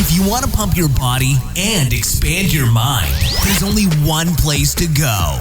If you want to pump your body and expand your mind, there's only one place to go.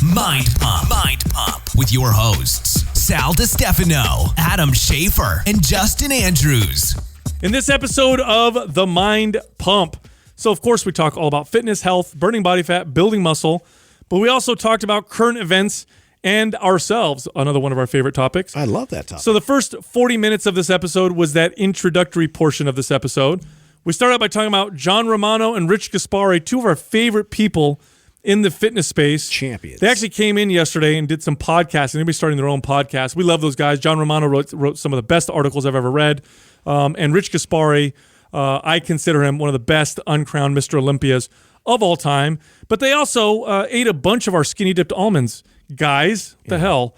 Mind Pump. Mind Pump with your hosts, Sal DiStefano, Adam Schaefer, and Justin Andrews. In this episode of The Mind Pump, so of course we talk all about fitness, health, burning body fat, building muscle, but we also talked about current events and ourselves, another one of our favorite topics. I love that topic. So the first 40 minutes of this episode was that introductory portion of this episode. We started out by talking about John Romano and Rich Gaspari, two of our favorite people in the fitness space. Champions. They actually came in yesterday and did some podcasting. They'll be starting their own podcast. We love those guys. John Romano wrote some of the best articles I've ever read. And Rich Gaspari, I consider him one of the best uncrowned Mr. Olympias of all time. But they also ate a bunch of our skinny dipped almonds. Guys, what the hell?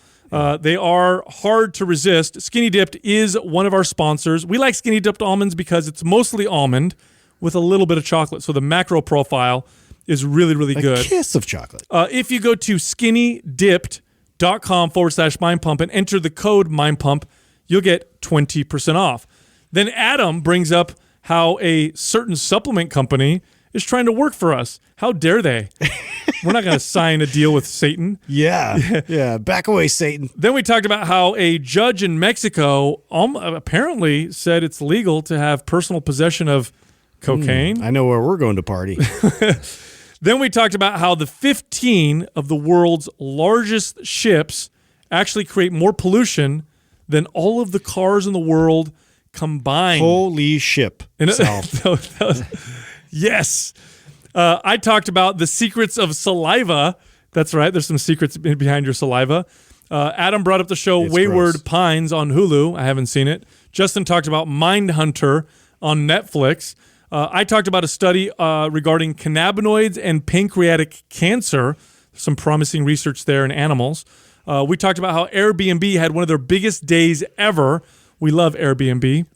They are hard to resist. Skinny Dipped is one of our sponsors. We like Skinny Dipped almonds because it's mostly almond with a little bit of chocolate. So the macro profile is really, really good. A kiss of chocolate. If you go to skinnydipped.com/mindpump and enter the code mindpump, you'll get 20% off. Then Adam brings up how a certain supplement company is trying to work for us. How dare they? We're not going to sign a deal with Satan. Yeah. Back away, Satan. Then we talked about how a judge in Mexico apparently said it's legal to have personal possession of cocaine. I know where we're going to party. Then we talked about how the 15 of the world's largest ships actually create more pollution than all of the cars in the world combined. Holy ship, Sal. Yes. I talked about the secrets of saliva. That's right. There's some secrets behind your saliva. Adam brought up the show Wayward gross. Pines on Hulu. I haven't seen it. Justin talked about Mindhunter on Netflix. I talked about a study regarding cannabinoids and pancreatic cancer. Some promising research there in animals. We talked about how Airbnb had one of their biggest days ever. We love Airbnb. And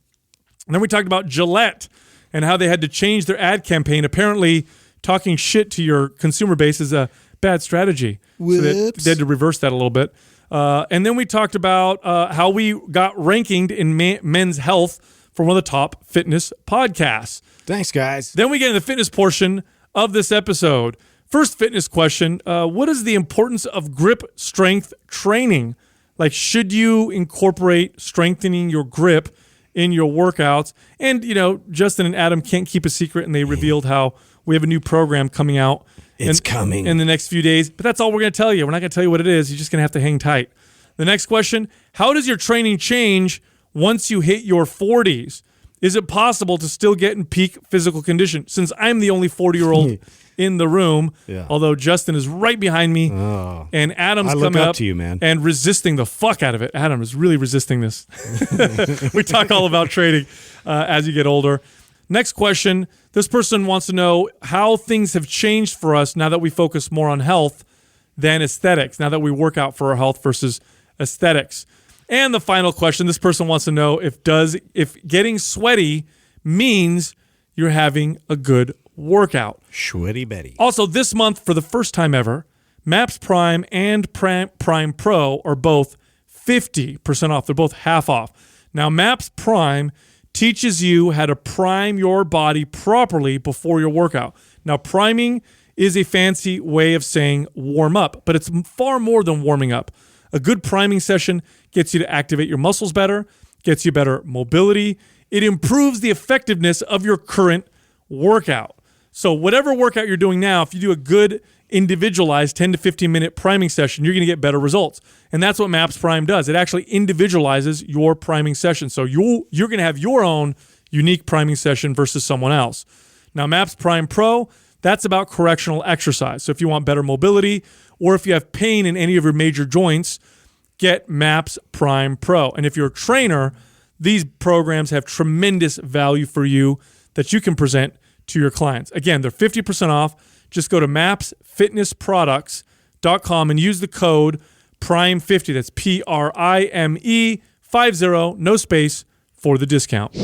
then we talked about Gillette and how they had to change their ad campaign. Apparently, talking shit to your consumer base is a bad strategy. So they had to reverse that a little bit. And then we talked about how we got ranked in Men's Health for one of the top fitness podcasts. Thanks, guys. Then we get in the fitness portion of this episode. First fitness question, what is the importance of grip strength training? Like, should you incorporate strengthening your grip in your workouts? And, Justin and Adam can't keep a secret, and they revealed how we have a new program coming out. It's coming in the next few days. But that's all we're going to tell you. We're not going to tell you what it is. You're just going to have to hang tight. The next question, how does your training change once you hit your 40s? Is it possible to still get in peak physical condition? Since I'm the only 40-year-old in the room, although Justin is right behind me, and Adam's coming up to you, man, and resisting the fuck out of it. Adam is really resisting this. We talk all about training as you get older. Next question, this person wants to know how things have changed for us now that we focus more on health than aesthetics, now that we work out for our health versus aesthetics. And the final question, this person wants to know if getting sweaty means you're having a good workout. Sweaty Betty. Also, this month, for the first time ever, MAPS Prime and Prime Pro are both 50% off. They're both half off. Now, MAPS Prime teaches you how to prime your body properly before your workout. Now, priming is a fancy way of saying warm up, but it's far more than warming up. A good priming session gets you to activate your muscles better, gets you better mobility. It improves the effectiveness of your current workout. So whatever workout you're doing now, if you do a good individualized 10 to 15 minute priming session, you're going to get better results. And that's what MAPS Prime does. It actually individualizes your priming session. So you're going to have your own unique priming session versus someone else. Now, MAPS Prime Pro, that's about correctional exercise. So if you want better mobility or if you have pain in any of your major joints, get MAPS Prime Pro. And if you're a trainer, these programs have tremendous value for you that you can present to your clients. Again, they're 50% off. Just go to mapsfitnessproducts.com and use the code PRIME50. That's PRIME50, no space, for the discount.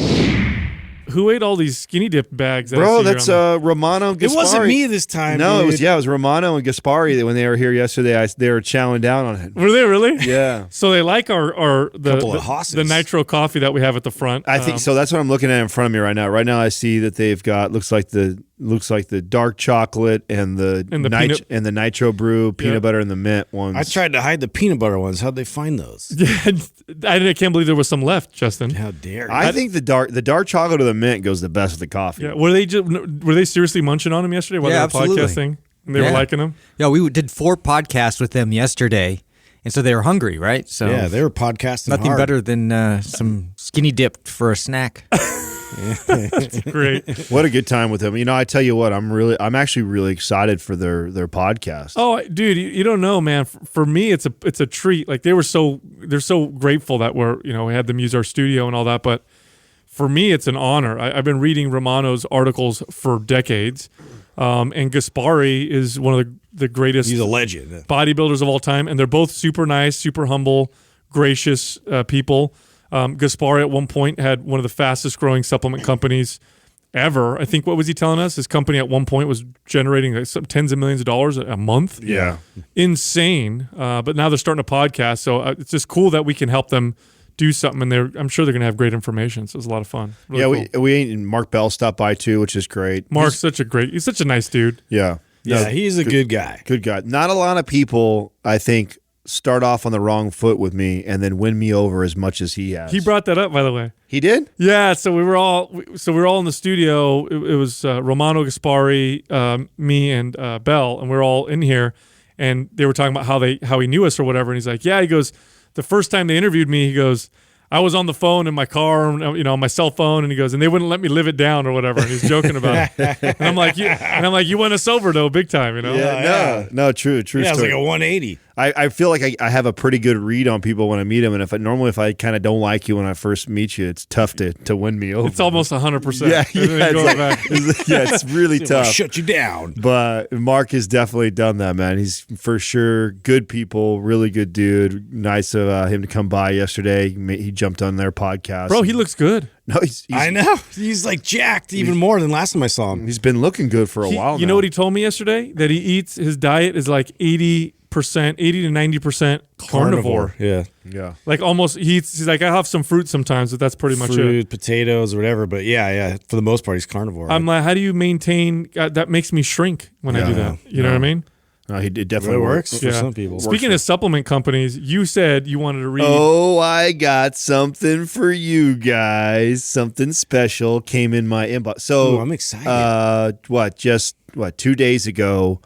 Who ate all these skinny dip bags? that I Bro, see here that's on Romano and Gaspari. It wasn't me this time. No, dude. it was Romano and Gaspari when they were here yesterday. They were chowing down on it. Were they really? Yeah. So they like Couple of hosses. the nitro coffee that we have at the front. I think so. That's what I'm looking at in front of me right now. Right now, I see that they've got looks like the dark chocolate and the nitro brew peanut butter and the mint ones. I tried to hide the peanut butter ones. How'd they find those? I can't believe there was some left, Justin. How dare you? I think the dark chocolate or the mint goes the best with the coffee. Yeah, were they seriously munching on them yesterday while they were absolutely. podcasting? And they were liking them? Yeah, we did 4 podcasts with them yesterday, and so they were hungry, right? So yeah, they were podcasting nothing hard. better than some skinny dip for a snack. Great. What a good time with them. I tell you what, I'm actually really excited for their podcast. Oh, dude, you don't know, man. For me, it's a treat. Like they're so grateful that we had them use our studio and all that. But for me, it's an honor. I've been reading Romano's articles for decades, and Gaspari is one of the greatest. He's a legend. Bodybuilders of all time, and they're both super nice, super humble, gracious people. Gaspari at one point had one of the fastest growing supplement companies ever. I think, what was he telling us? His company at one point was generating like some tens of millions of dollars a month. Yeah. Insane. But now they're starting a podcast. So it's just cool that we can help them do something. And I'm sure they're going to have great information. So it's a lot of fun. Really cool. we Mark Bell stopped by too, which is great. Mark's he's such a nice dude. Yeah. Yeah, he's a good guy. Good guy. Not a lot of people, I think, start off on the wrong foot with me and then win me over as much as he has. He brought that up, by the way. He did? Yeah. So we were all in the studio. It was Romano, Gaspari, me, and Bell, and we were all in here, and they were talking about how he knew us or whatever. And he's like, yeah. He goes, the first time they interviewed me, he goes, I was on the phone in my car, on my cell phone, and he goes, and they wouldn't let me live it down or whatever. And he's joking about it. And I'm like, you won us over though, big time, Yeah, no, true Yeah, it was story. like a 180. I feel like I have a pretty good read on people when I meet them, and if I kind of don't like you when I first meet you, it's tough to win me over. It's almost 100%. Yeah, it's really tough. Shut you down. But Mark has definitely done that, man. He's for sure good people, really good dude. Nice of him to come by yesterday. He jumped on their podcast. Bro, he looks good. No, he's I know. He's like jacked even more than last time I saw him. He's been looking good for a while now. You know what he told me yesterday? That his diet is like 80 to 90% carnivore. Yeah. Like almost, he's like, I have some fruit sometimes, but that's pretty much it. Fruit, potatoes, or whatever. But yeah, for the most part, he's carnivore. I'm like, how do you maintain? that makes me shrink when I do that. You know what I mean? No, it definitely It works for Yeah. some people. Speaking of supplement companies, you said you wanted to read. Oh, I got something for you guys. Something special came in my inbox. So Ooh, I'm excited. 2 days ago,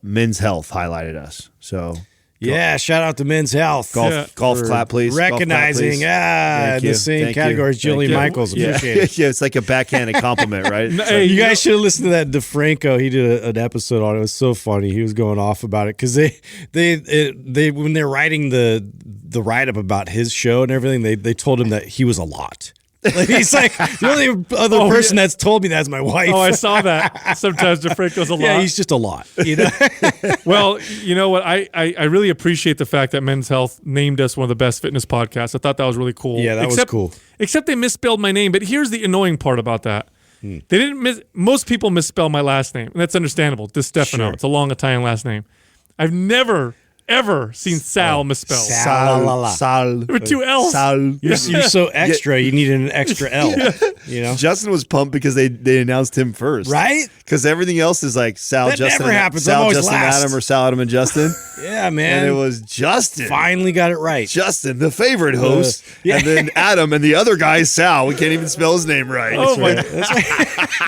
Men's Health highlighted us. So Yeah, shout out to Men's Health. golf clap, please. Golf clap, Recognizing please. Thank the you. same Thank category you. as Jillian Thank you. Michaels. Yeah. Appreciate it. Yeah, it's like a backhanded compliment, right? It's Hey, like- You guys should have listened to that DeFranco. He did an episode on it. It was so funny. He was going off about it because they when they're writing the write up about his show and everything, they told him that he was a lot. Like, he's like, the only other person that's told me that's my wife. Oh, I saw that. Sometimes DeFranco's a lot. Yeah, he's just a lot. You know. Well, you know what? I really appreciate the fact that Men's Health named us one of the best fitness podcasts. I thought that was really cool. Yeah, that was cool. Except they misspelled my name. But here's the annoying part about that. They didn't. Most people misspell my last name, and that's understandable. DiStefano. Sure. It's a long Italian last name. I've never ever seen Sal misspelled. Sal. There were two L's. Sal. You're so extra. You needed an extra L. You know. Justin was pumped because they announced him first, Right? Because everything else is like Sal, That Justin, never happens. I'm Sal, always Justin, last. Adam, or Sal, Adam, and Justin. Yeah, man. And it was Justin. Finally got it right. Justin, the favorite host, yeah. and then Adam, and the other guy is Sal. We can't even spell his name right. Oh my!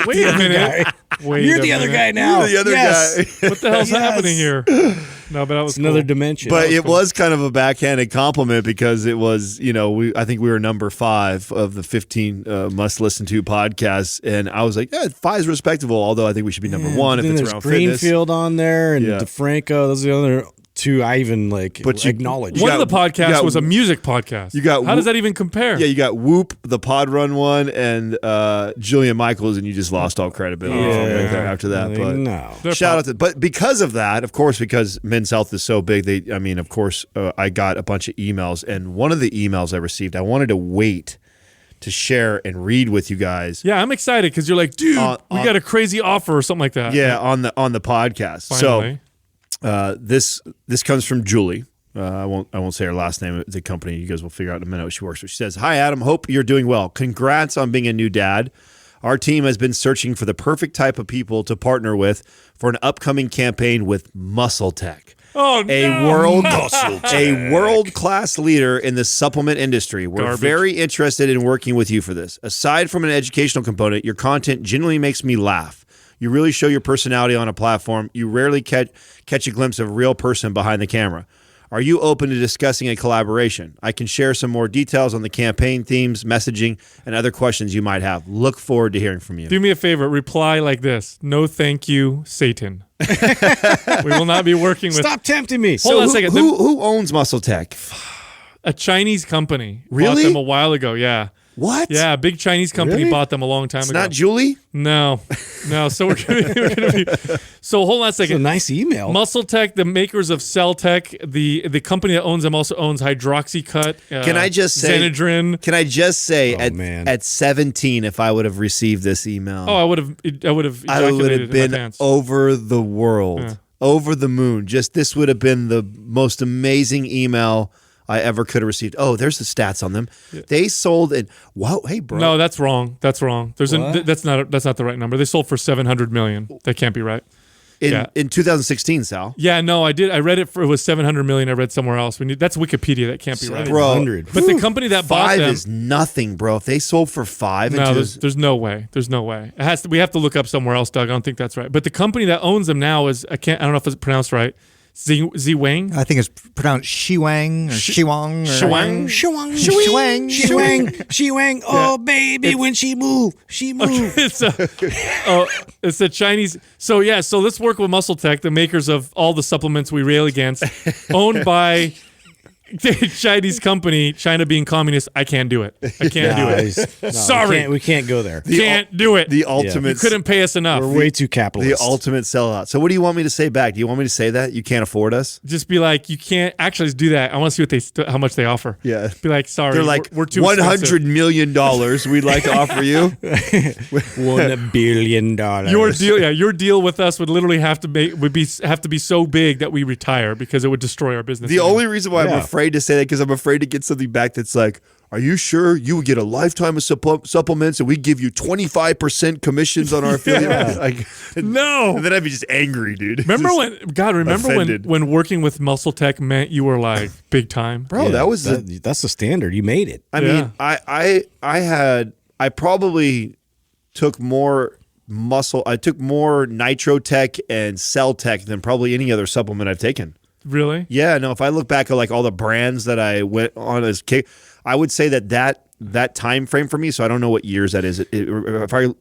Wait a minute. Wait You're a the other minute. guy now. You're the other Yes. guy. What the hell's Yes. happening here? No, but that was It's another cool. dimension. But it was kind of a backhanded compliment because it was, I think we were number 5 of the 15 must listen to podcasts, and I was like, yeah, 5 is respectable. Although I think we should be number 1 if then it's there's around fitness. Greenfield on there and Yeah. DeFranco. Those are the other two I even But you- acknowledge. One got- of the you podcasts got- was a music podcast. you got How does that even compare? Yeah, you got Whoop, the Pod Run one, and Julian Michaels, and you just lost all credibility after that. But no. shout out to, but because of that, of course, because Men's Health is so big, I got a bunch of emails, and one of the emails I received, I wanted to wait to share and read with you guys. Yeah, I'm excited because you're like, dude, we got a crazy offer or something like that. Yeah, on the podcast. Finally. So this comes from Julie. I won't say her last name at the company. You guys will figure out in a minute what she works for. She says, "Hi Adam, hope you're doing well. Congrats on being a new dad. Our team has been searching for the perfect type of people to partner with for an upcoming campaign with Muscle Tech. Oh, A world-class leader in the supplement industry. We're very interested in working with you for this. Aside from an educational component, your content genuinely makes me laugh. You really show your personality on a platform. You rarely catch a glimpse of a real person behind the camera. Are you open to discussing a collaboration? I can share some more details on the campaign themes, messaging, and other questions you might have. Look forward to hearing from you." Do me a favor. Reply like this. No, thank you, Satan. We will not be working with... Stop tempting me. Hold on a second. Who owns Muscle Tech? A Chinese company. Really? Bought them a while ago, yeah. What? Yeah, a big Chinese company Really? bought them a long time It's ago. not Julie? No. So we're gonna be. So hold on a It's a second. nice email. Muscle Tech, the makers of Cell Tech, the company that owns them also owns Hydroxycut. Can I just say Zenadrin? Can I just say man. at 17, if I would have received this email, Oh, I would have I would ejaculated have in my been pants. over the world, Yeah. over the moon. This would have been the most amazing email I ever could have received. Oh, there's the stats on them. They sold it. Wow, hey bro. No, that's wrong. That's wrong. That's not the right number. They sold for $700 million. That can't be right. in 2016, Sal. Yeah, no, I did. I read it was $700 million. I read somewhere else. That's Wikipedia. That can't be right. Bro, 700. But the company that bought five them is nothing, bro. If they sold for $5, no, there's no way. There's no way. It has to. We have to look up somewhere else, Doug. I don't think that's right. But the company that owns them now is I don't know if it's pronounced right. Ziwang. I think it's pronounced Shiwang or Shiwang. Shiwang? Shiwang. Shiwang. Oh, baby, when she move, she move. It's a Chinese. So let's work with Muscle Tech, the makers of all the supplements we rail against, owned by the Chinese company. China being communist, I can't do it. I can't do it. No, Sorry, we can't go there. can't do it. the ultimate. You couldn't pay us enough. We're way too capitalist. The ultimate sellout. So what do you want me to say back? Do you want me to say that you can't afford us? Just be like, you can't actually do that. I want to see how much they offer. Yeah. Be like, sorry, They're like, we're too $100 expensive. million we'd like to offer you. $1 billion. Your deal with us would literally have to be so big that we retire because it would destroy our business. The only reason why I'm Yeah. afraid to say that because I'm afraid to get something back that's like, are you sure you would get a lifetime of supplements and we give you 25% commissions on our affiliate? Yeah. Like, No. And then I'd be just angry, dude. Remember offended. when working with Muscle Tech meant you were like big time? Bro, that was that's the standard. You made it. I Yeah. mean, I probably took more muscle. I took more Nitro Tech and Cell Tech than probably any other supplement I've taken. Really? Yeah, no. If I look back at like all the brands that I went on as kid, I would say that time frame for me. So I don't know what years that is. It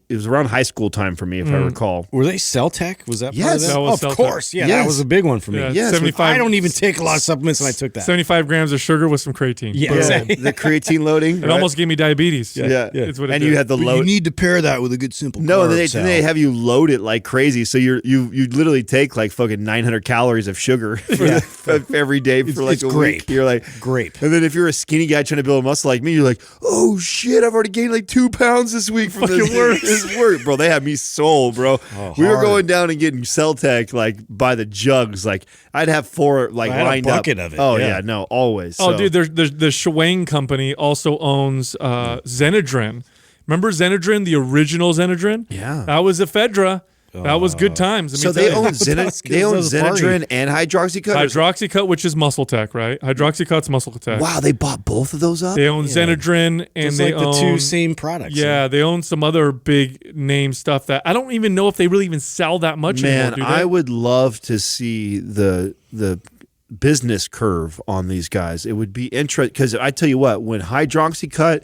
was around high school time for me, if I recall. Were they Cell Tech? Was that part Yes. of that? That was Of Cell Tech. course. Yeah, Yes. that was a big one for me. Yeah, Yes, 75. I don't even take a lot of supplements, and I took that. 75 grams of sugar with some creatine. Yeah, Boom. exactly. The creatine loading. It almost gave me diabetes. Yeah. It's what it And did. you had the load. need to pair that with a good simple No, carb, then Sal. they have you load it like crazy. So you literally take like fucking 900 calories of sugar for every day for like it's a grape. week. You're like Grape. And then if you're a skinny guy trying to build a muscle like me, you're like, oh shit, I've already gained like 2 pounds this week from this. Fucking works. This work, bro. They had me sold, bro. We were hard. going down and getting Cell Tech like by the jugs. Like I'd have 4 like I had a lined bucket up. of it, Oh yeah. yeah, no, always. Oh, So- dude, the Shiwang company also owns Zenadrin. Remember Zenadrin, the original Zenadrin? Yeah. That was Ephedra. That was good times. So they own Zenadrin and Hydroxycut. Hydroxycut, which is Muscle Tech, right? Hydroxycut's Muscle Tech. Wow, they bought both of those up. They own Zenadrin and It's they like the own two same products. Yeah, they own some other big name stuff that I don't even know if they really even sell that much Man, anymore. Do they? I would love to see the business curve on these guys. It would be interesting because I tell you what, when Hydroxycut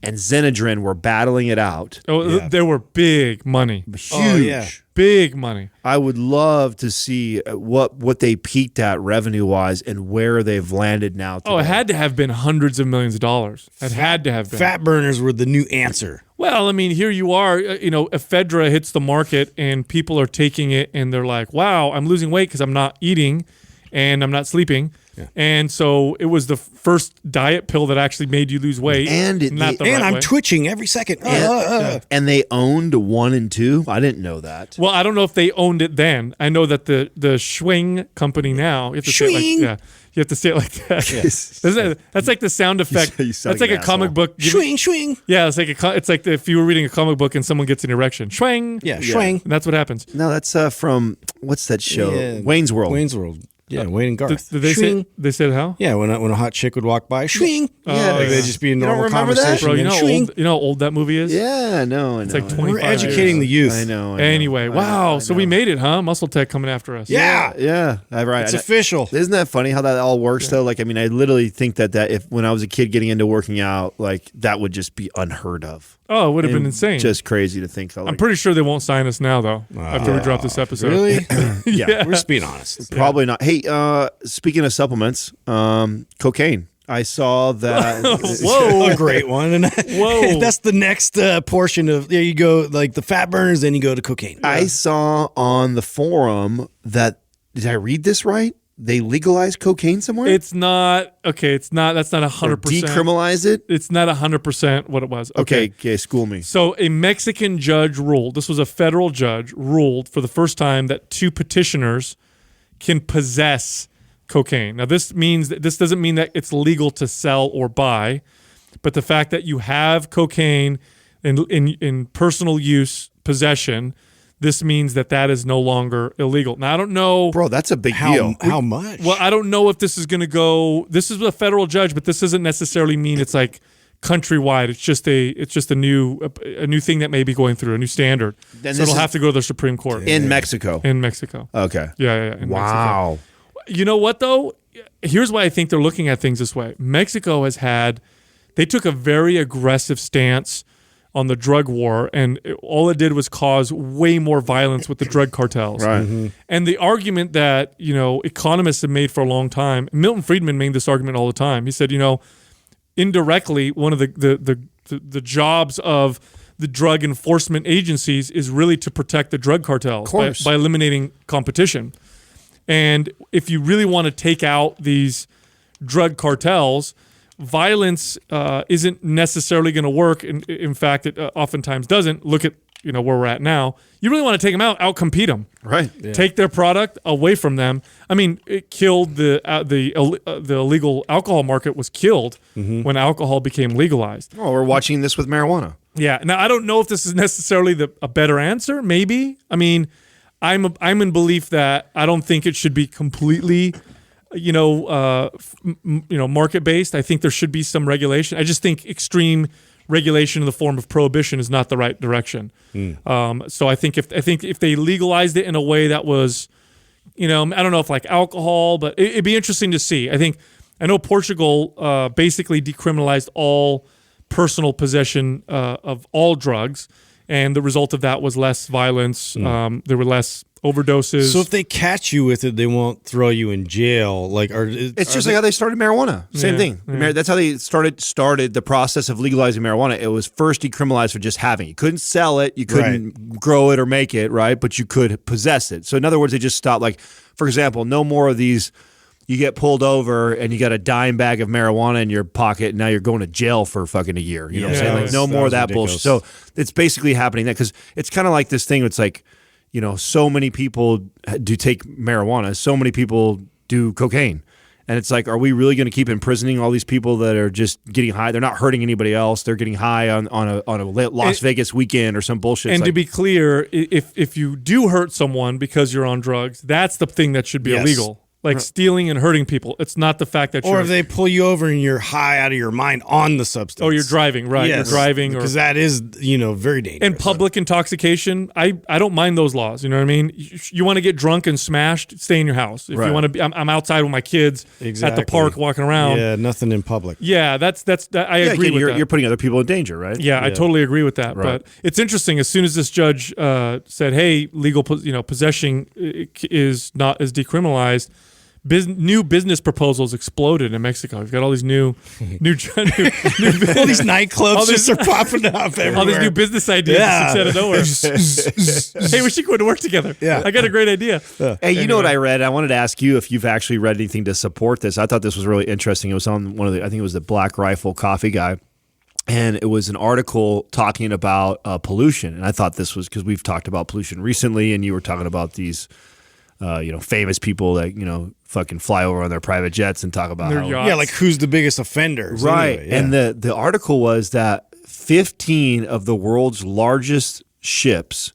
and Zenadrin were battling it out, They were big money. huge. Oh, yeah. Big money. I would love to see what they peaked at revenue wise and where they've landed now. Today. Oh, it had to have been hundreds of millions of dollars. It had to have been. Fat burners were the new answer. Well, I mean, here you are, Ephedra hits the market and people are taking it and they're like, wow, I'm losing weight because I'm not eating and I'm not sleeping. And so it was the first diet pill that actually made you lose weight. And I'm twitching every second. And they owned 1 and 2. I didn't know that. Well, I don't know if they owned it then. I know that the Schwing company now. You have to say it like, you have to say it like that. That's like the sound effect. That's like a comic book. Swing. Yeah, it's like if you were reading a comic book and someone gets an erection. Schwing. Yeah, schwing. And that's what happens. No, that's from what's that show? Yeah. Wayne's World. Yeah, Wayne and Garth. Did they said how? Yeah, when a hot chick would walk by, swing. Yeah, Like they'd just be a don't normal remember that? conversation. Bro, and you know how old that movie is? Yeah, no, I know. It's like 25 We're educating the youth. I know. Anyway, wow. I So know. we made it, huh? Muscle Tech coming after us. Yeah, right. It's official. Isn't that funny how that all works though? Like, I mean, I literally think that if when I was a kid getting into working out, like that would just be unheard of. Oh, it would have been And insane. Just crazy to think. Though, I'm pretty sure they won't sign us now, though, after we drop this episode. Really? Yeah. We're just being honest. Probably not. Hey, speaking of supplements, cocaine. I saw that. Whoa. A great one. And Whoa. that's the next portion of, there you go, like the fat burners, then you go to cocaine. I saw on the forum that, did I read this right? They legalized cocaine somewhere? It's not okay. It's not. That's not 100%. Decriminalize it? It's not 100% what it was. Okay, school me. So a Mexican judge ruled. This was a federal judge ruled for the first time that 2 petitioners can possess cocaine. Now this doesn't mean that it's legal to sell or buy, but the fact that you have cocaine in personal use possession. This means that is no longer illegal. Now, I don't know. Bro, that's a big deal. How much? Well, I don't know if this is going to go. This is a federal judge, but this doesn't necessarily mean it's like countrywide. It's just a new thing that may be going through a new standard. Then so it'll have to go to the Supreme Court in Mexico. In Mexico. Okay. Yeah. In Wow. Mexico. You know what though? Here's why I think they're looking at things this way. Mexico they took a very aggressive stance on the drug war, and all it did was cause way more violence with the drug cartels. Right. Mm-hmm. And the argument that, economists have made for a long time, Milton Friedman made this argument all the time. He said, indirectly, one of the jobs of the drug enforcement agencies is really to protect the drug cartels by eliminating competition. And if you really want to take out these drug cartels, violence isn't necessarily going to work. In fact, it oftentimes doesn't. Look at where we're at now. You really want to take them out, compete them, right? Yeah. Take their product away from them. I mean, it killed the illegal alcohol market was killed when alcohol became legalized. Oh, we're watching this with marijuana. Yeah. Now I don't know if this is necessarily a better answer. Maybe. I mean, I'm in belief that I don't think it should be completely. Market based. I think there should be some regulation. I just think extreme regulation in the form of prohibition is not the right direction. So I think if they legalized it in a way that was, I don't know if like alcohol, but it'd be interesting to see. I know Portugal basically decriminalized all personal possession of all drugs, and the result of that was less violence. There were less overdoses. So if they catch you with it, they won't throw you in jail. Like, it's just like how they started marijuana. Same thing. Yeah. That's how they started the process of legalizing marijuana. It was first decriminalized for just having it. You couldn't sell it, you couldn't grow it or make it, right? But you could possess it. So in other words, they just stopped. Like, for example, no more of these. You get pulled over and you got a dime bag of marijuana in your pocket, and now you're going to jail for fucking a year. You know what I'm saying? Like, no more of that bullshit. So it's basically happening that because it's kind of like this thing. It's like, so many people do take marijuana. So many people do cocaine. And it's like, are we really going to keep imprisoning all these people that are just getting high? They're not hurting anybody else. They're getting high on a Las Vegas weekend or some bullshit. And to be clear, if you do hurt someone because you're on drugs, that's the thing that should be illegal. Like stealing and hurting people. It's not the fact that or if they pull you over and you're high out of your mind on the substance. Oh, you're driving, right? Yes. You're driving. Because that is, very dangerous. And public intoxication, I don't mind those laws. You know what I mean? You want to get drunk and smashed, stay in your house. If you want to be, I'm outside with my kids at the park walking around. Yeah, nothing in public. Yeah, I agree with that. You're putting other people in danger, right? Yeah, I totally agree with that. Right. But it's interesting. As soon as this judge said, "Hey, legal, possession is decriminalized," new business proposals exploded in Mexico. We've got all these new all these nightclubs just are popping up everywhere. all these new business ideas just out of nowhere. Hey, we should go to work together. Yeah. I got a great idea. Hey, you know what I read? I wanted to ask you if you've actually read anything to support this. I thought this was really interesting. It was on one of the, I think it was the Black Rifle Coffee guy. And it was an article talking about pollution. And I thought this was because we've talked about pollution recently, and you were talking about these, famous people that, fucking fly over on their private jets and talk about Their how, yachts. Yeah, like who's the biggest offender? right. Anyway, yeah. And the article was that 15 of the world's largest ships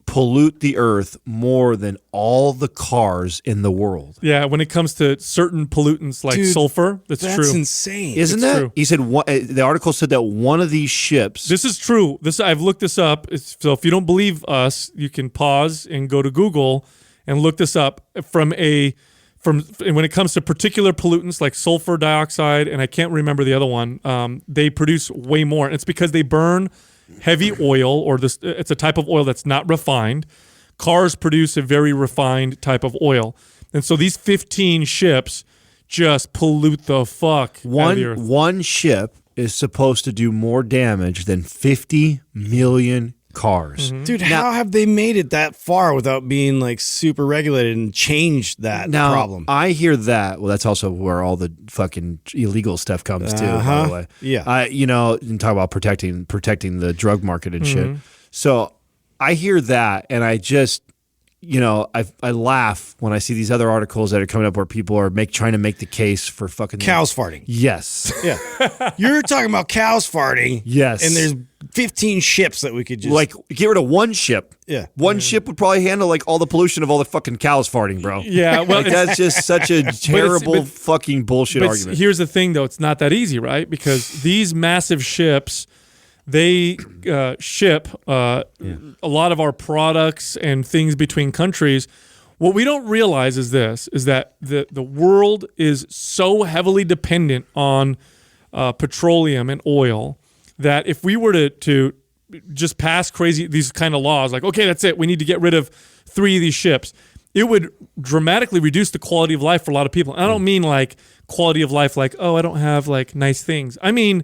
pollute the earth more than all the cars in the world. Yeah, when it comes to certain pollutants like Dude, sulfur, that's true. insane. Isn't It's that? true. He said the article said that one of these ships. This is true. I've looked this up. So if you don't believe us, you can pause and go to Google and look this up. When it comes to particular pollutants like sulfur dioxide, and I can't remember the other one, they produce way more. And it's because they burn heavy oil, or it's a type of oil that's not refined. Cars produce a very refined type of oil. And so these 15 ships just pollute the fuck out of the earth. One ship is supposed to do more damage than 50 million cars. Dude, how have they made it that far without being like super regulated and changed that Now, problem? I hear that. Well, that's also where all the fucking illegal stuff comes too, by the way. Yeah. And talk about protecting the drug market and shit. So I hear that, and I just, I laugh when I see these other articles that are coming up where people are trying to make the case for fucking Cows farting. Yes. Yeah. You're talking about cows farting. Yes. And there's 15 ships that we could just Like, get rid of one ship. Yeah. One ship would probably handle like all the pollution of all the fucking cows farting, bro. Yeah, well, Like, that's just such a terrible fucking bullshit But argument. here's the thing, though. It's not that easy, right? Because these massive ships, they ship a lot of our products and things between countries. What we don't realize is that the world is so heavily dependent on petroleum and oil that if we were to just pass these kind of laws, like, okay, that's it, we need to get rid of 3 of these ships, it would dramatically reduce the quality of life for a lot of people. And I don't mean like quality of life like, oh, I don't have like nice things. I mean,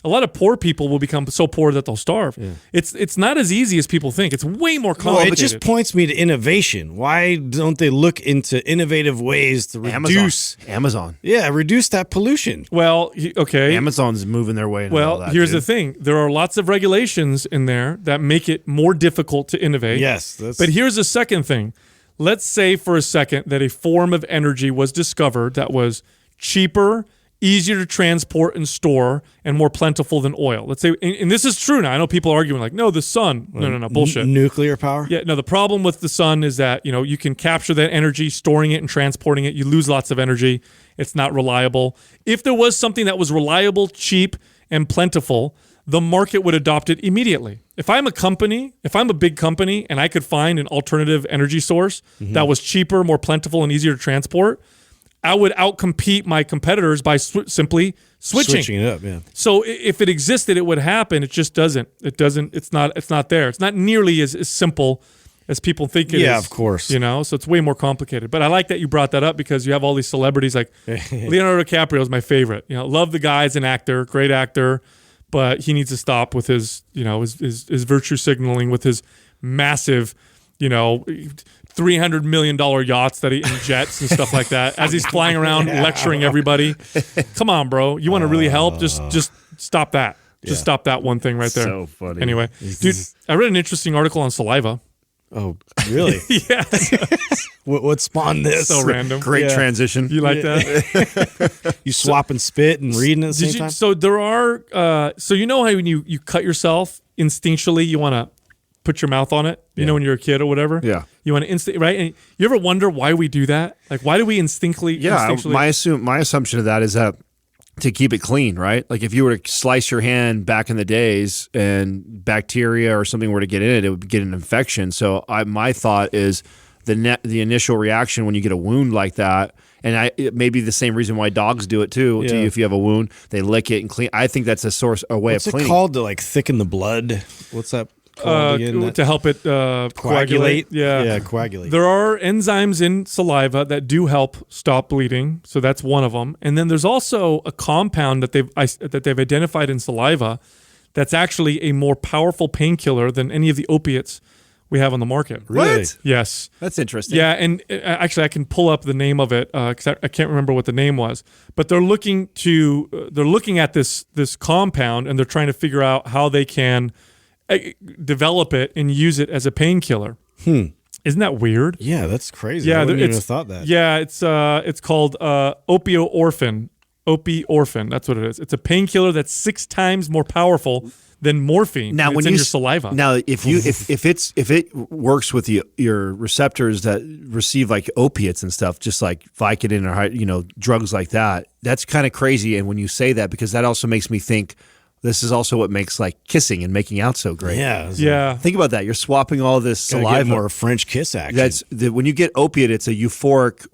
a lot of poor people will become so poor that they'll starve. Yeah. It's not as easy as people think. It's way more complicated. Well, it just points me to innovation. Why don't they look into innovative ways to reduce Amazon. Yeah, reduce that pollution. Well, okay. Amazon's moving their way into all that, here's dude. the thing. There are lots of regulations in there that make it more difficult to innovate. Yes. But here's the second thing. Let's say for a second that a form of energy was discovered that was cheaper, easier to transport and store, and more plentiful than oil. Let's say, and this is true now. I know people are arguing like, no, the sun. No, bullshit. Nuclear power? Yeah, no, the problem with the sun is that, you can capture that energy, storing it and transporting it. You lose lots of energy. It's not reliable. If there was something that was reliable, cheap, and plentiful, the market would adopt it immediately. If I'm a big company, and I could find an alternative energy source that was cheaper, more plentiful, and easier to transport, I would outcompete my competitors by simply switching it up. Yeah. So if it existed, it would happen. It just doesn't. It doesn't. It's not there. It's not nearly as simple as people think it is. Yeah, of course. So it's way more complicated. But I like that you brought that up because you have all these celebrities like Leonardo DiCaprio is my favorite. Love the guy as an actor, great actor, but he needs to stop with his virtue signaling with his massive, $300 million yachts that he in jets and stuff like that as he's flying around lecturing everybody. Come on, bro. You want to really help? Just stop that. Just stop that one thing right there. So funny. Anyway, dude, I read an interesting article on saliva. Oh, really? Yeah. What spawned this? So random. Great transition. You like that? You swap and spit and reading at the same time? So there are, how when you cut yourself instinctually, you want to put your mouth on it, when you're a kid or whatever. Yeah. You want to right? And you ever wonder why we do that? Like, why do we instinctually? My assumption of that is that to keep it clean, right? Like if you were to slice your hand back in the days and bacteria or something were to get in it would get an infection. So my thought is the initial reaction when you get a wound like that, and it may be the same reason why dogs do it too. Yeah. To you, if you have a wound, they lick it and clean. I think that's a way What's of cleaning. What's it called to like thicken the blood? What's that? called again? To help it coagulate. Yeah, coagulate. There are enzymes in saliva that do help stop bleeding, so that's one of them. And then there's also a compound that they've identified in saliva that's actually a more powerful painkiller than any of the opiates we have on the market. Really? What? Yes. That's interesting. Yeah, and actually, I can pull up the name of it because I can't remember what the name was. But they're looking at this compound, and they're trying to figure out how they can develop it and use it as a painkiller. Isn't that weird? Yeah, that's crazy. Yeah, I wouldn't even have thought that. Yeah, it's called opioorphin. Opioorphin. That's what it is. It's a painkiller that's 6 times more powerful than morphine. Now, when when it's in you your saliva. Now, if it works with your receptors that receive like opiates and stuff, just like Vicodin or drugs like that, that's kind of crazy. And when you say that, because that also makes me think this is also what makes like kissing and making out so great. Yeah. Think about that. You're swapping all this saliva. Get more French kiss action. When you get opiate, it's a euphoric.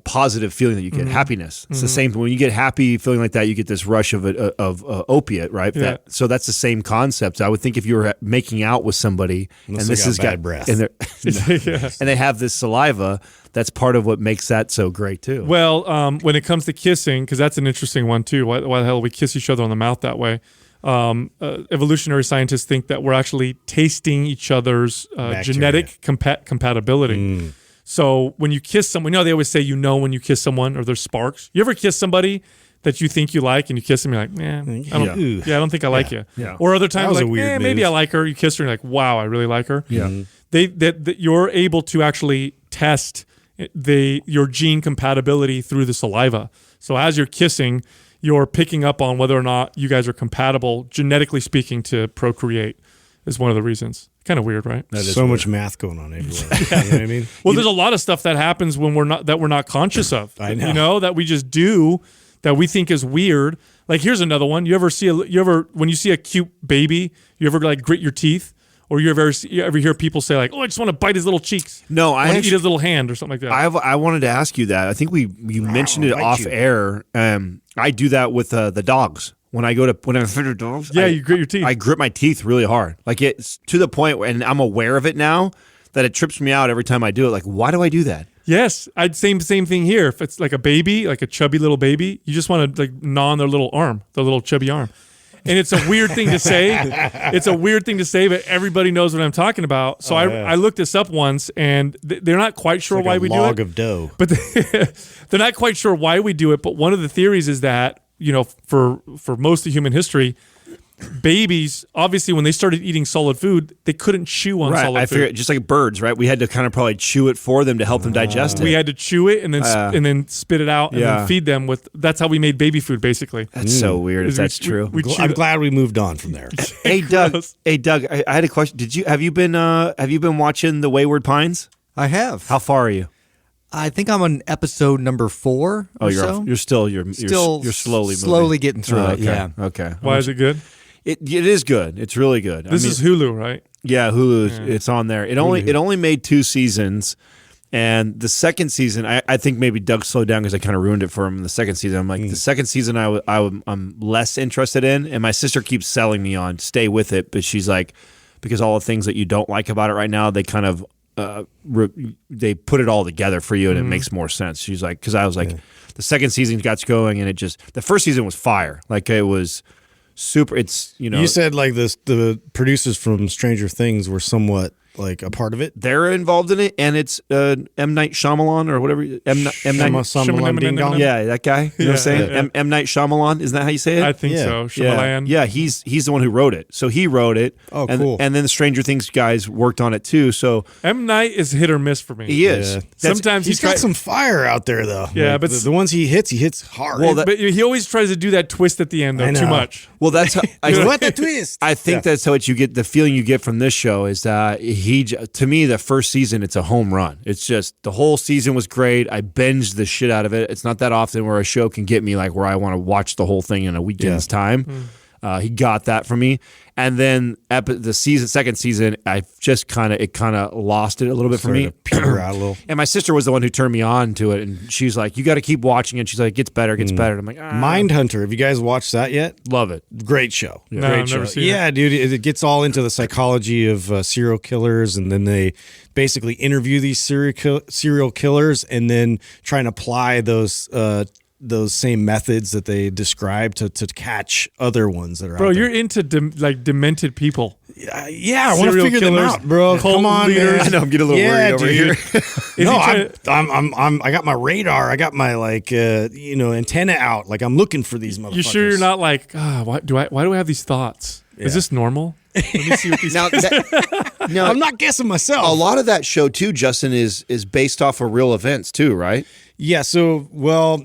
Positive feeling that you get, happiness. It's the same. When you get happy feeling like that, you get this rush of opiate, right? Yeah. So that's the same concept. I would think if you were making out with somebody and this has got breath, and they have this saliva, that's part of what makes that so great too. Well, when it comes to kissing, because that's an interesting one too. Why the hell we kiss each other on the mouth that way? Evolutionary scientists think that we're actually tasting each other's genetic compatibility. So when you kiss someone, they always say when you kiss someone or there's sparks. You ever kiss somebody that you think you like and you kiss them, you're like, I don't think I like you. Yeah. Or other times like, maybe I like her. You kiss her and you're like, wow, I really like her. Yeah. You're able to actually test your gene compatibility through the saliva. So as you're kissing, you're picking up on whether or not you guys are compatible, genetically speaking, to procreate is one of the reasons. Kind of weird, right? There's so much math going on everywhere. You know what I mean? Well, there's a lot of stuff that happens when we're not conscious of. I know. That we just do that we think is weird. Like here's another one. You ever when you see a cute baby, you ever like grit your teeth, or you ever hear people say like, "Oh, I just want to bite his little cheeks." No, I want to eat his little hand or something like that. I wanted to ask you that. I think you mentioned it off air. I do that with the dogs. When I feed dogs, you grit your teeth. I grip my teeth really hard. Like it's to the point where, and I'm aware of it now, that it trips me out every time I do it. Like, why do I do that? Yes, I'd same thing here. If it's like a baby, like a chubby little baby, you just want to like gnaw on their little arm, their little chubby arm. And it's a weird thing to say. It's a weird thing to say, but everybody knows what I'm talking about. So I looked this up once, and they're not quite sure why we do it. Log of dough. But they're not quite sure why we do it. But one of the theories is that, for most of human history, babies, obviously, when they started eating solid food, they couldn't chew on solid food. I figured, just like birds, right? We had to kind of probably chew it for them to help them digest it. We had to chew it and then spit it out and then feed them with. That's how we made baby food, basically. That's so weird. If that's true, I'm glad we moved on from there. Hey, Doug. I had a question. Have you been watching The Wayward Pines? I have. How far are you? I think I'm on episode number 4. You're slowly getting through it. Okay. Yeah. Okay. Why is it good? It is good. It's really good. This is Hulu, right? Yeah, Hulu. It's on there. It only made 2 seasons, and the second season, I think maybe Doug slowed down because I kind of ruined it for him. In the second season, I'm like, the second season, I'm less interested in, and my sister keeps selling me on stay with it, but she's like, because all the things that you don't like about it right now, they kind of they put it all together for you, and it makes more sense. She's like, because I was like, the second season got going, and the first season was fire. Like it was super. It's You said like the producers from Stranger Things were somewhat like a part of it. They're involved in it, and it's M. Night Shyamalan or whatever. M. Night Shyamalan Ding Dong. Yeah, that guy. You know what I'm saying? M. Night Shyamalan. Isn't that how you say it? I think so. Shyamalan. Yeah, he's the one who wrote it. So he wrote it. Oh, cool. And then the Stranger Things guys worked on it too. So M. Night is hit or miss for me. He is. Yeah. Sometimes he's got some fire out there though. Yeah, like, but the ones he hits hard. Well, but he always tries to do that twist at the end though, too much. Well, that's how, what the twist. I think that's how you get the feeling you get from this show is that to me, the first season, it's a home run. It's just the whole season was great. I binged the shit out of it. It's not that often where a show can get me like where I want to watch the whole thing in a weekend's time. He got that from me, and then the second season, I just kind of lost it a little bit for me. Peter out a little. And my sister was the one who turned me on to it, and she's like, "You got to keep watching it." She's like, "It gets better, it gets better." And I'm like, Mindhunter. Have you guys watched that yet? Love it. Great show. No, Great I've show. never seen yeah, dude. It gets all into the psychology of serial killers, and then they basically interview these serial killers, and then try and apply those same methods that they describe to catch other ones that are Bro, out there. you're into demented people. Yeah, I want to Serial figure them killers, out, bro. cult Come on, leaders. man. I know I'm getting a little worried over dude. here. No, he I got my radar. I got my antenna out. Like I'm looking for these motherfuckers. You sure you're not like, why do I have these thoughts? Is this normal? Let me see what these Now, I'm not guessing myself. a lot of that show too, Justin, is based off of real events too, right? Yeah, so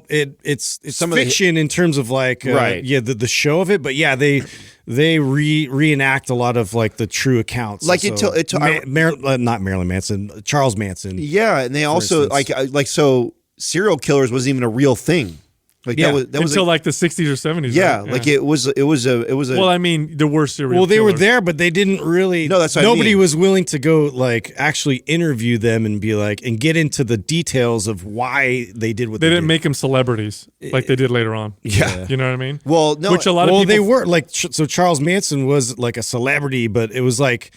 it's Some of the- fiction in terms of like Right. the show of it, but yeah, they reenact a lot of like the true accounts. Like So not Marilyn Manson, Charles Manson. Yeah, and they also instance. so serial killers wasn't even a real thing. Like Yeah, that was until like the 60s or 70s. yeah, right? like it was a Well, I mean, there were serial Well, they were killers. there, but they didn't really. No, that's what I nobody mean. was willing to go like actually interview them and be like and get into the details of why they did what They they didn't did. make them celebrities like they did later on. Yeah. You know what I mean? Well, no, Which a lot of Well, people they were like so. Charles Manson was like a celebrity, but it was like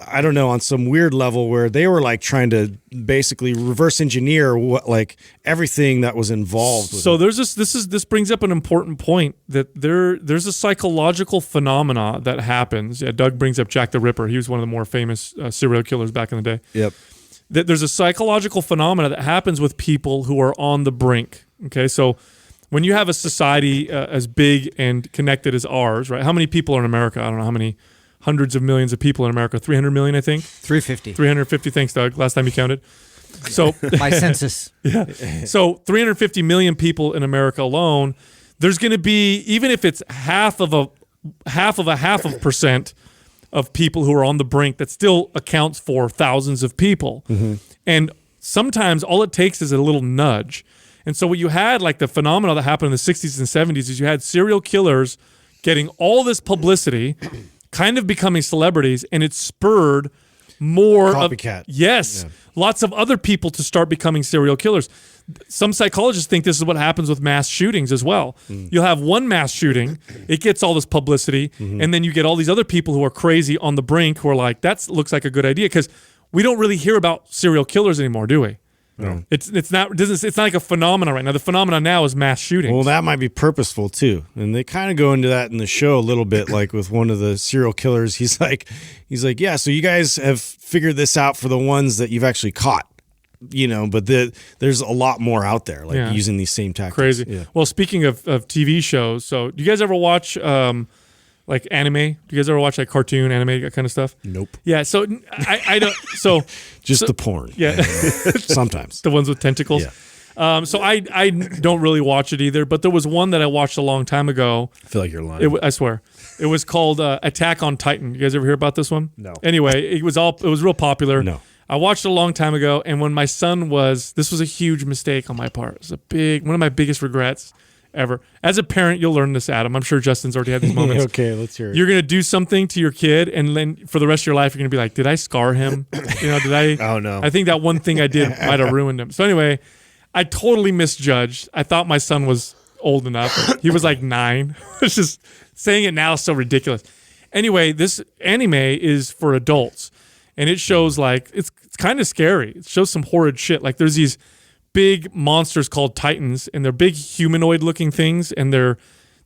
I don't know on some weird level where they were like trying to basically reverse engineer what like everything that was involved. With So it. there's this brings up an important point that there's a psychological phenomena that happens. Yeah, Doug brings up Jack the Ripper. He was one of the more famous serial killers back in the day. Yep. That there's a psychological phenomena that happens with people who are on the brink. Okay, so when you have a society as big and connected as ours, right? How many people are in America? I don't know how many hundreds of millions of people in America. 300 million, I think. 350. 350. Thanks, Doug. Last time you counted. So My census. So 350 million people in America alone, there's going to be, even if it's half of a percent of people who are on the brink, that still accounts for thousands of people. And sometimes all it takes is a little nudge. And so what you had, like the phenomena that happened in the 60s and 70s, is you had serial killers getting all this publicity, kind of becoming celebrities, and it spurred more Copycat. Lots of other people to start becoming serial killers. Some psychologists think this is what happens with mass shootings as well. You'll have one mass shooting, it gets all this publicity, and then you get all these other people who are crazy on the brink who are like, that looks like a good idea, because we don't really hear about serial killers anymore, do we? No. It's not like a phenomenon right now. The phenomenon now is mass shootings. Well, that might be purposeful too, and they kind of go into that in the show a little bit. Like with one of the serial killers, he's like, yeah. So you guys have figured this out for the ones that you've actually caught, but there's a lot more out there, like using these same tactics. Crazy. Yeah. Well, speaking of TV shows, so do you guys ever watch like anime? Do you guys ever watch like cartoon anime, that kind of stuff? Nope. Yeah. So I don't. So Just the porn. yeah. Sometimes. The ones with tentacles. Yeah. So I don't really watch it either, but there was one that I watched a long time ago. I feel like you're lying. I swear, it was called Attack on Titan. You guys ever hear about this one? No. Anyway, it was real popular. No. I watched it a long time ago, and when my son this was a huge mistake on my part. It was one of my biggest regrets ever. As a parent, you'll learn this, Adam. I'm sure Justin's already had these moments. Okay, let's hear it. You're gonna do something to your kid, and then for the rest of your life, you're gonna be like, "Did I scar him? Did I?" Oh, no. I think that one thing I did might have ruined him. So anyway, I totally misjudged. I thought my son was old enough. He was like 9. It's just saying it now is so ridiculous. Anyway, this anime is for adults, and it shows like it's kind of scary. It shows some horrid shit. Like there's these big monsters called Titans, and they're big humanoid-looking things, and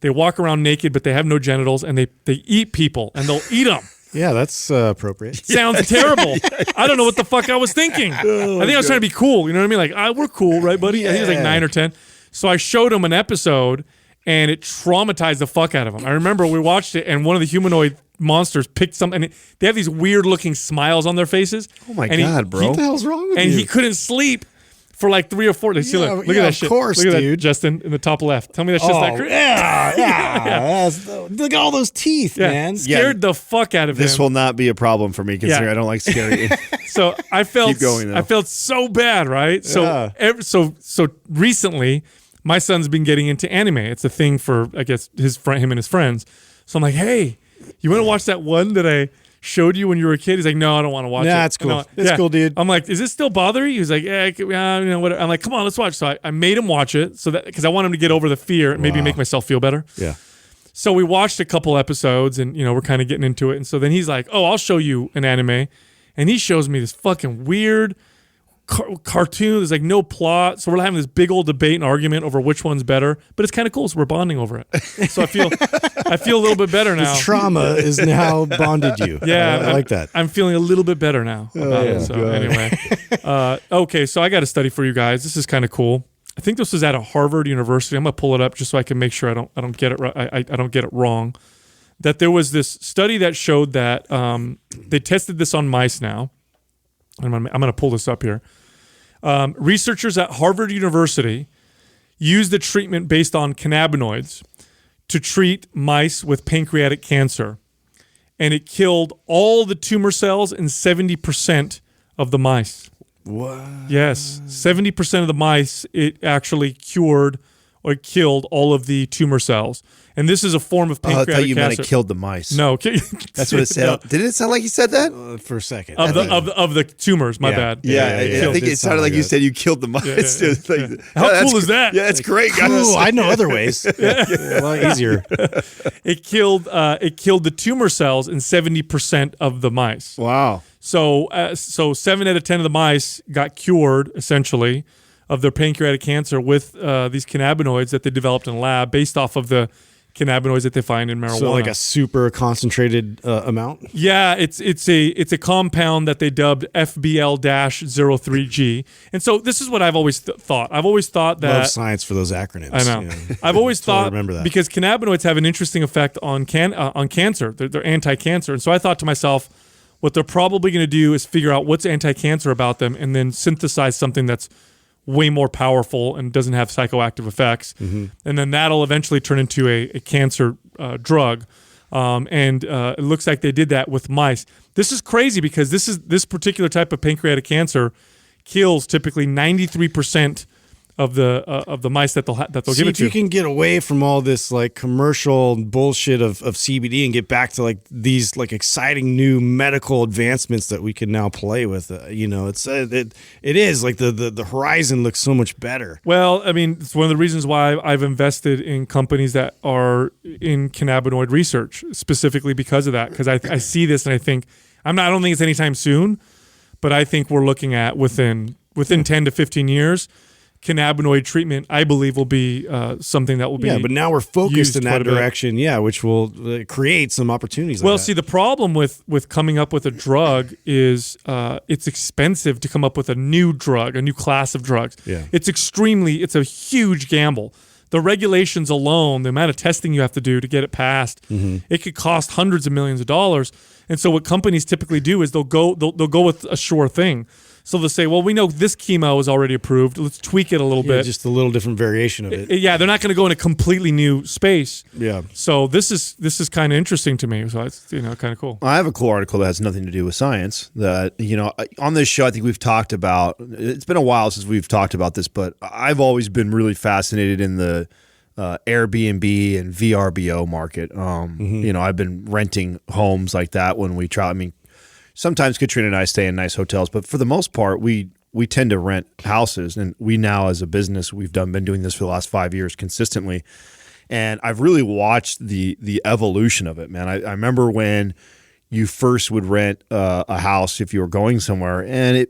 they walk around naked, but they have no genitals, and they eat people, and they'll eat them. Yeah, that's appropriate. Sounds terrible. I don't know what the fuck I was thinking. I think I was trying to be cool. You know what I mean? Like, we're cool, right, buddy? I think he was like 9 or 10. So I showed him an episode, and it traumatized the fuck out of him. I remember we watched it, and one of the humanoid monsters picked something. And they have these weird-looking smiles on their faces. Oh my and God, bro! What the hell's wrong with And you? he couldn't sleep for like 3 or 4 days. See, look at that shit. Of course, look at dude. That, Justin, in the top left. Tell me that shit's not crazy. Yeah. Look at all those teeth, man. Scared the fuck out of him. This will not be a problem for me considering Yeah. I don't like scary. So I felt Keep going, though. I felt so bad, right? So so recently, my son's been getting into anime. It's a thing for I guess him and his friends. So I'm like, hey, you want to watch that one that I showed you when you were a kid? He's like, no, I don't want to watch it. Nah, it's cool. It's cool, dude. I'm like, is this still bother you? He's like, whatever. I'm like, come on, let's watch. So I made him watch it because I want him to get over the fear and maybe make myself feel better. Yeah. So we watched a couple episodes and, we're kind of getting into it. And so then he's like, oh, I'll show you an anime. And he shows me this fucking weird cartoon. There's like no plot. So we're having this big old debate and argument over which one's better. But it's kind of cool. So we're bonding over it. So I feel a little bit better now. This trauma is now bonded you. Yeah. I like that. I'm feeling a little bit better now about it. So anyway. Okay. So I got a study for you guys. This is kind of cool. I think this was at a Harvard University. I'm going to pull it up just so I can make sure I don't get it right. I don't get it wrong. That there was this study that showed that they tested this on mice now. I'm going to pull this up here. Researchers at Harvard University used the treatment based on cannabinoids to treat mice with pancreatic cancer. And it killed all the tumor cells in 70% of the mice. What? Yes. 70% of the mice, it actually cured or killed all of the tumor cells. And this is a form of pancreatic cancer. I thought you cancer. meant it killed the mice. No. That's what it said. No. Did it sound like you said that? For a second. Of the tumors, my bad. Yeah, I think it sounded like you said you killed the mice. How cool is that? Yeah, it's great, guys. Cool. I know other ways. A lot easier. It killed the tumor cells in 70% of the mice. Wow. So 7 out of 10 of the mice got cured, essentially, of their pancreatic cancer with these cannabinoids that they developed in a lab based off of the cannabinoids that they find in marijuana. So like a super concentrated amount? Yeah, it's a compound that they dubbed FBL-03G. And so this is what I've always thought. I've always thought that... Love science for those acronyms. I know. Yeah. I've always Totally thought, remember that. because cannabinoids have an interesting effect on cancer. They're anti-cancer. And so I thought to myself, what they're probably going to do is figure out what's anti-cancer about them and then synthesize something that's way more powerful and doesn't have psychoactive effects. Mm-hmm. And then that'll eventually turn into a cancer drug. And it looks like they did that with mice. This is crazy because this particular type of pancreatic cancer kills typically 93% of the mice that they'll give it to. See if you can get away from all this like commercial bullshit of CBD and get back to like these like exciting new medical advancements that we can now play with. It is like the horizon looks so much better. Well, I mean, it's one of the reasons why I've invested in companies that are in cannabinoid research, specifically because of that. Because I see this and I think I don't think it's anytime soon, but I think we're looking at within 10 to 15 years. Cannabinoid treatment, I believe, will be something that will be. Yeah, but now we're focused in that direction. Yeah, which will create some opportunities. Well, see, the problem with coming up with a drug is it's expensive to come up with a new drug, a new class of drugs. Yeah, it's a huge gamble. The regulations alone, the amount of testing you have to do to get it passed, it could cost hundreds of millions of dollars. And so, what companies typically do is they'll go with a sure thing. So they'll say, well, we know this chemo is already approved. Let's tweak it a little bit. Just a little different variation of it. Yeah, they're not going to go in a completely new space. Yeah. So this is kind of interesting to me. So it's kind of cool. I have a cool article that has nothing to do with science that, on this show, I think we've talked about. It's been a while since we've talked about this, but I've always been really fascinated in the Airbnb and VRBO market. I've been renting homes like that when we travel. I mean, sometimes Katrina and I stay in nice hotels, but for the most part, we tend to rent houses. And we now, as a business, been doing this for the last 5 years consistently. And I've really watched the evolution of it, man. I remember when you first would rent a house if you were going somewhere, and it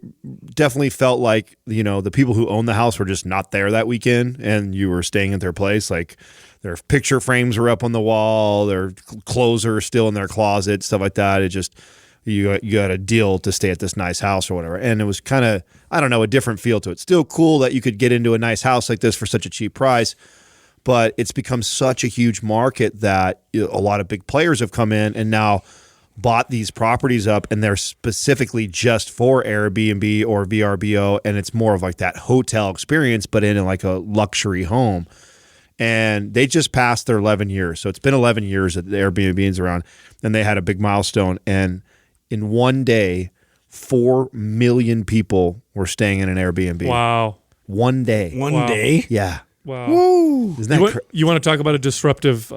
definitely felt like, the people who own the house were just not there that weekend, and you were staying at their place. Like their picture frames were up on the wall, their clothes are still in their closet, stuff like that. It just... You got a deal to stay at this nice house or whatever. And it was kind of, a different feel to it. Still cool that you could get into a nice house like this for such a cheap price, but it's become such a huge market that a lot of big players have come in and now bought these properties up, and they're specifically just for Airbnb or VRBO, and it's more of like that hotel experience, but in like a luxury home. And they just passed their 11 years. So it's been 11 years that the Airbnb's around, and they had a big milestone. And in one day, 4 million people were staying in an Airbnb. Wow. One day. One day? Yeah. Wow. Woo! Isn't that You want to talk about a disruptive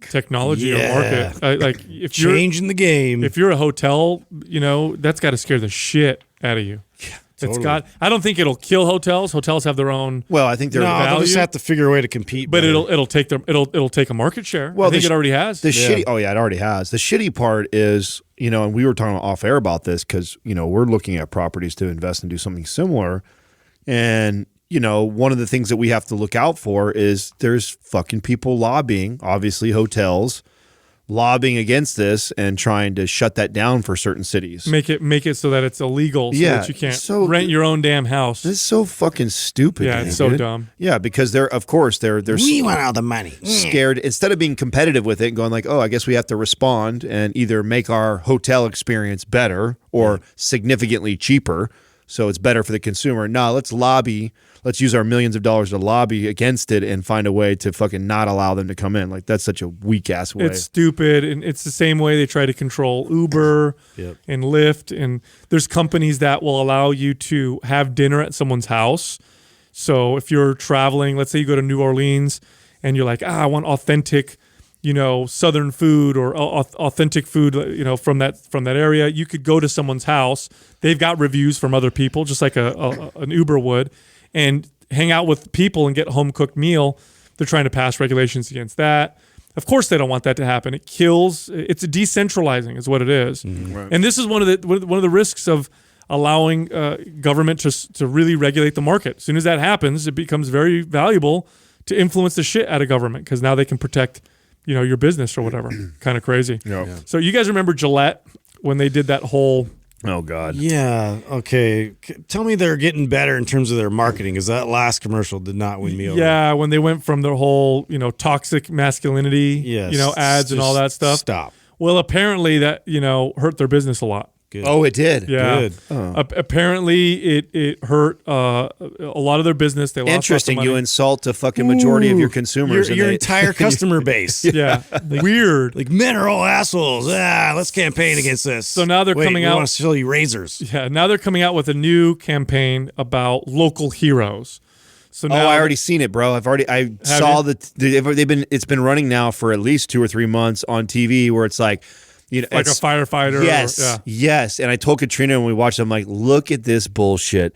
technology or market? Like if you're Changing the game. if you're a hotel, that's got to scare the shit out of you. Yeah, totally. I don't think it'll kill hotels. Hotels have their own. Well, I think they're they'll just have to figure a way to compete. But better. it'll take a market share. Well, I think it already has. Shitty. Oh yeah, it already has. The shitty part is, and we were talking off air about this because we're looking at properties to invest and do something similar, and one of the things that we have to look out for is there's fucking people lobbying, obviously hotels lobbying against this and trying to shut that down for certain cities. Make it so that it's illegal, so that you can't rent your own damn house. This is so fucking stupid. Yeah, it's so dude. dumb. Yeah, because they're we want all the money. Scared instead of being competitive with it and going like, oh, I guess we have to respond and either make our hotel experience better or significantly cheaper, so it's better for the consumer. No, let's lobby. Let's use our millions of dollars to lobby against it and find a way to fucking not allow them to come in. Like, that's such a weak ass way. It's stupid, and it's the same way they try to control Uber and Lyft. And there's companies that will allow you to have dinner at someone's house. So if you're traveling, let's say you go to New Orleans and you're like, I want authentic, Southern food or authentic food, from that area. You could go to someone's house. They've got reviews from other people, just like an Uber would, and hang out with people and get a home-cooked meal. They're trying to pass regulations against that. Of course, they don't want that to happen. It kills. It's decentralizing, is what it is. Mm-hmm. Right. And this is one of the risks of allowing government to really regulate the market. As soon as that happens, it becomes very valuable to influence the shit out of government because now they can protect, your business or whatever. Kind of crazy. Yeah. So you guys remember Gillette when they did that whole? Oh, God. Yeah. Okay. Tell me they're getting better in terms of their marketing, because that last commercial did not win me over. Yeah, when they went from their whole, toxic masculinity, ads and all that stuff. Stop. Well, apparently that, hurt their business a lot. Good. Oh, it did. Yeah. Good. Apparently, it hurt a lot of their business. They lost Interesting. lots of money. You insult a fucking majority of your consumers. Your entire customer base. Yeah. Weird. Like, men are all assholes. Let's campaign against this. So now they're coming out. We want to sell you razors. Yeah. Now they're coming out with a new campaign about local heroes. So now, I already seen it, bro. I saw it's been running now for at least 2 or 3 months on TV where it's like, like a firefighter. Yes. And I told Katrina when we watched it, I'm like, look at this bullshit.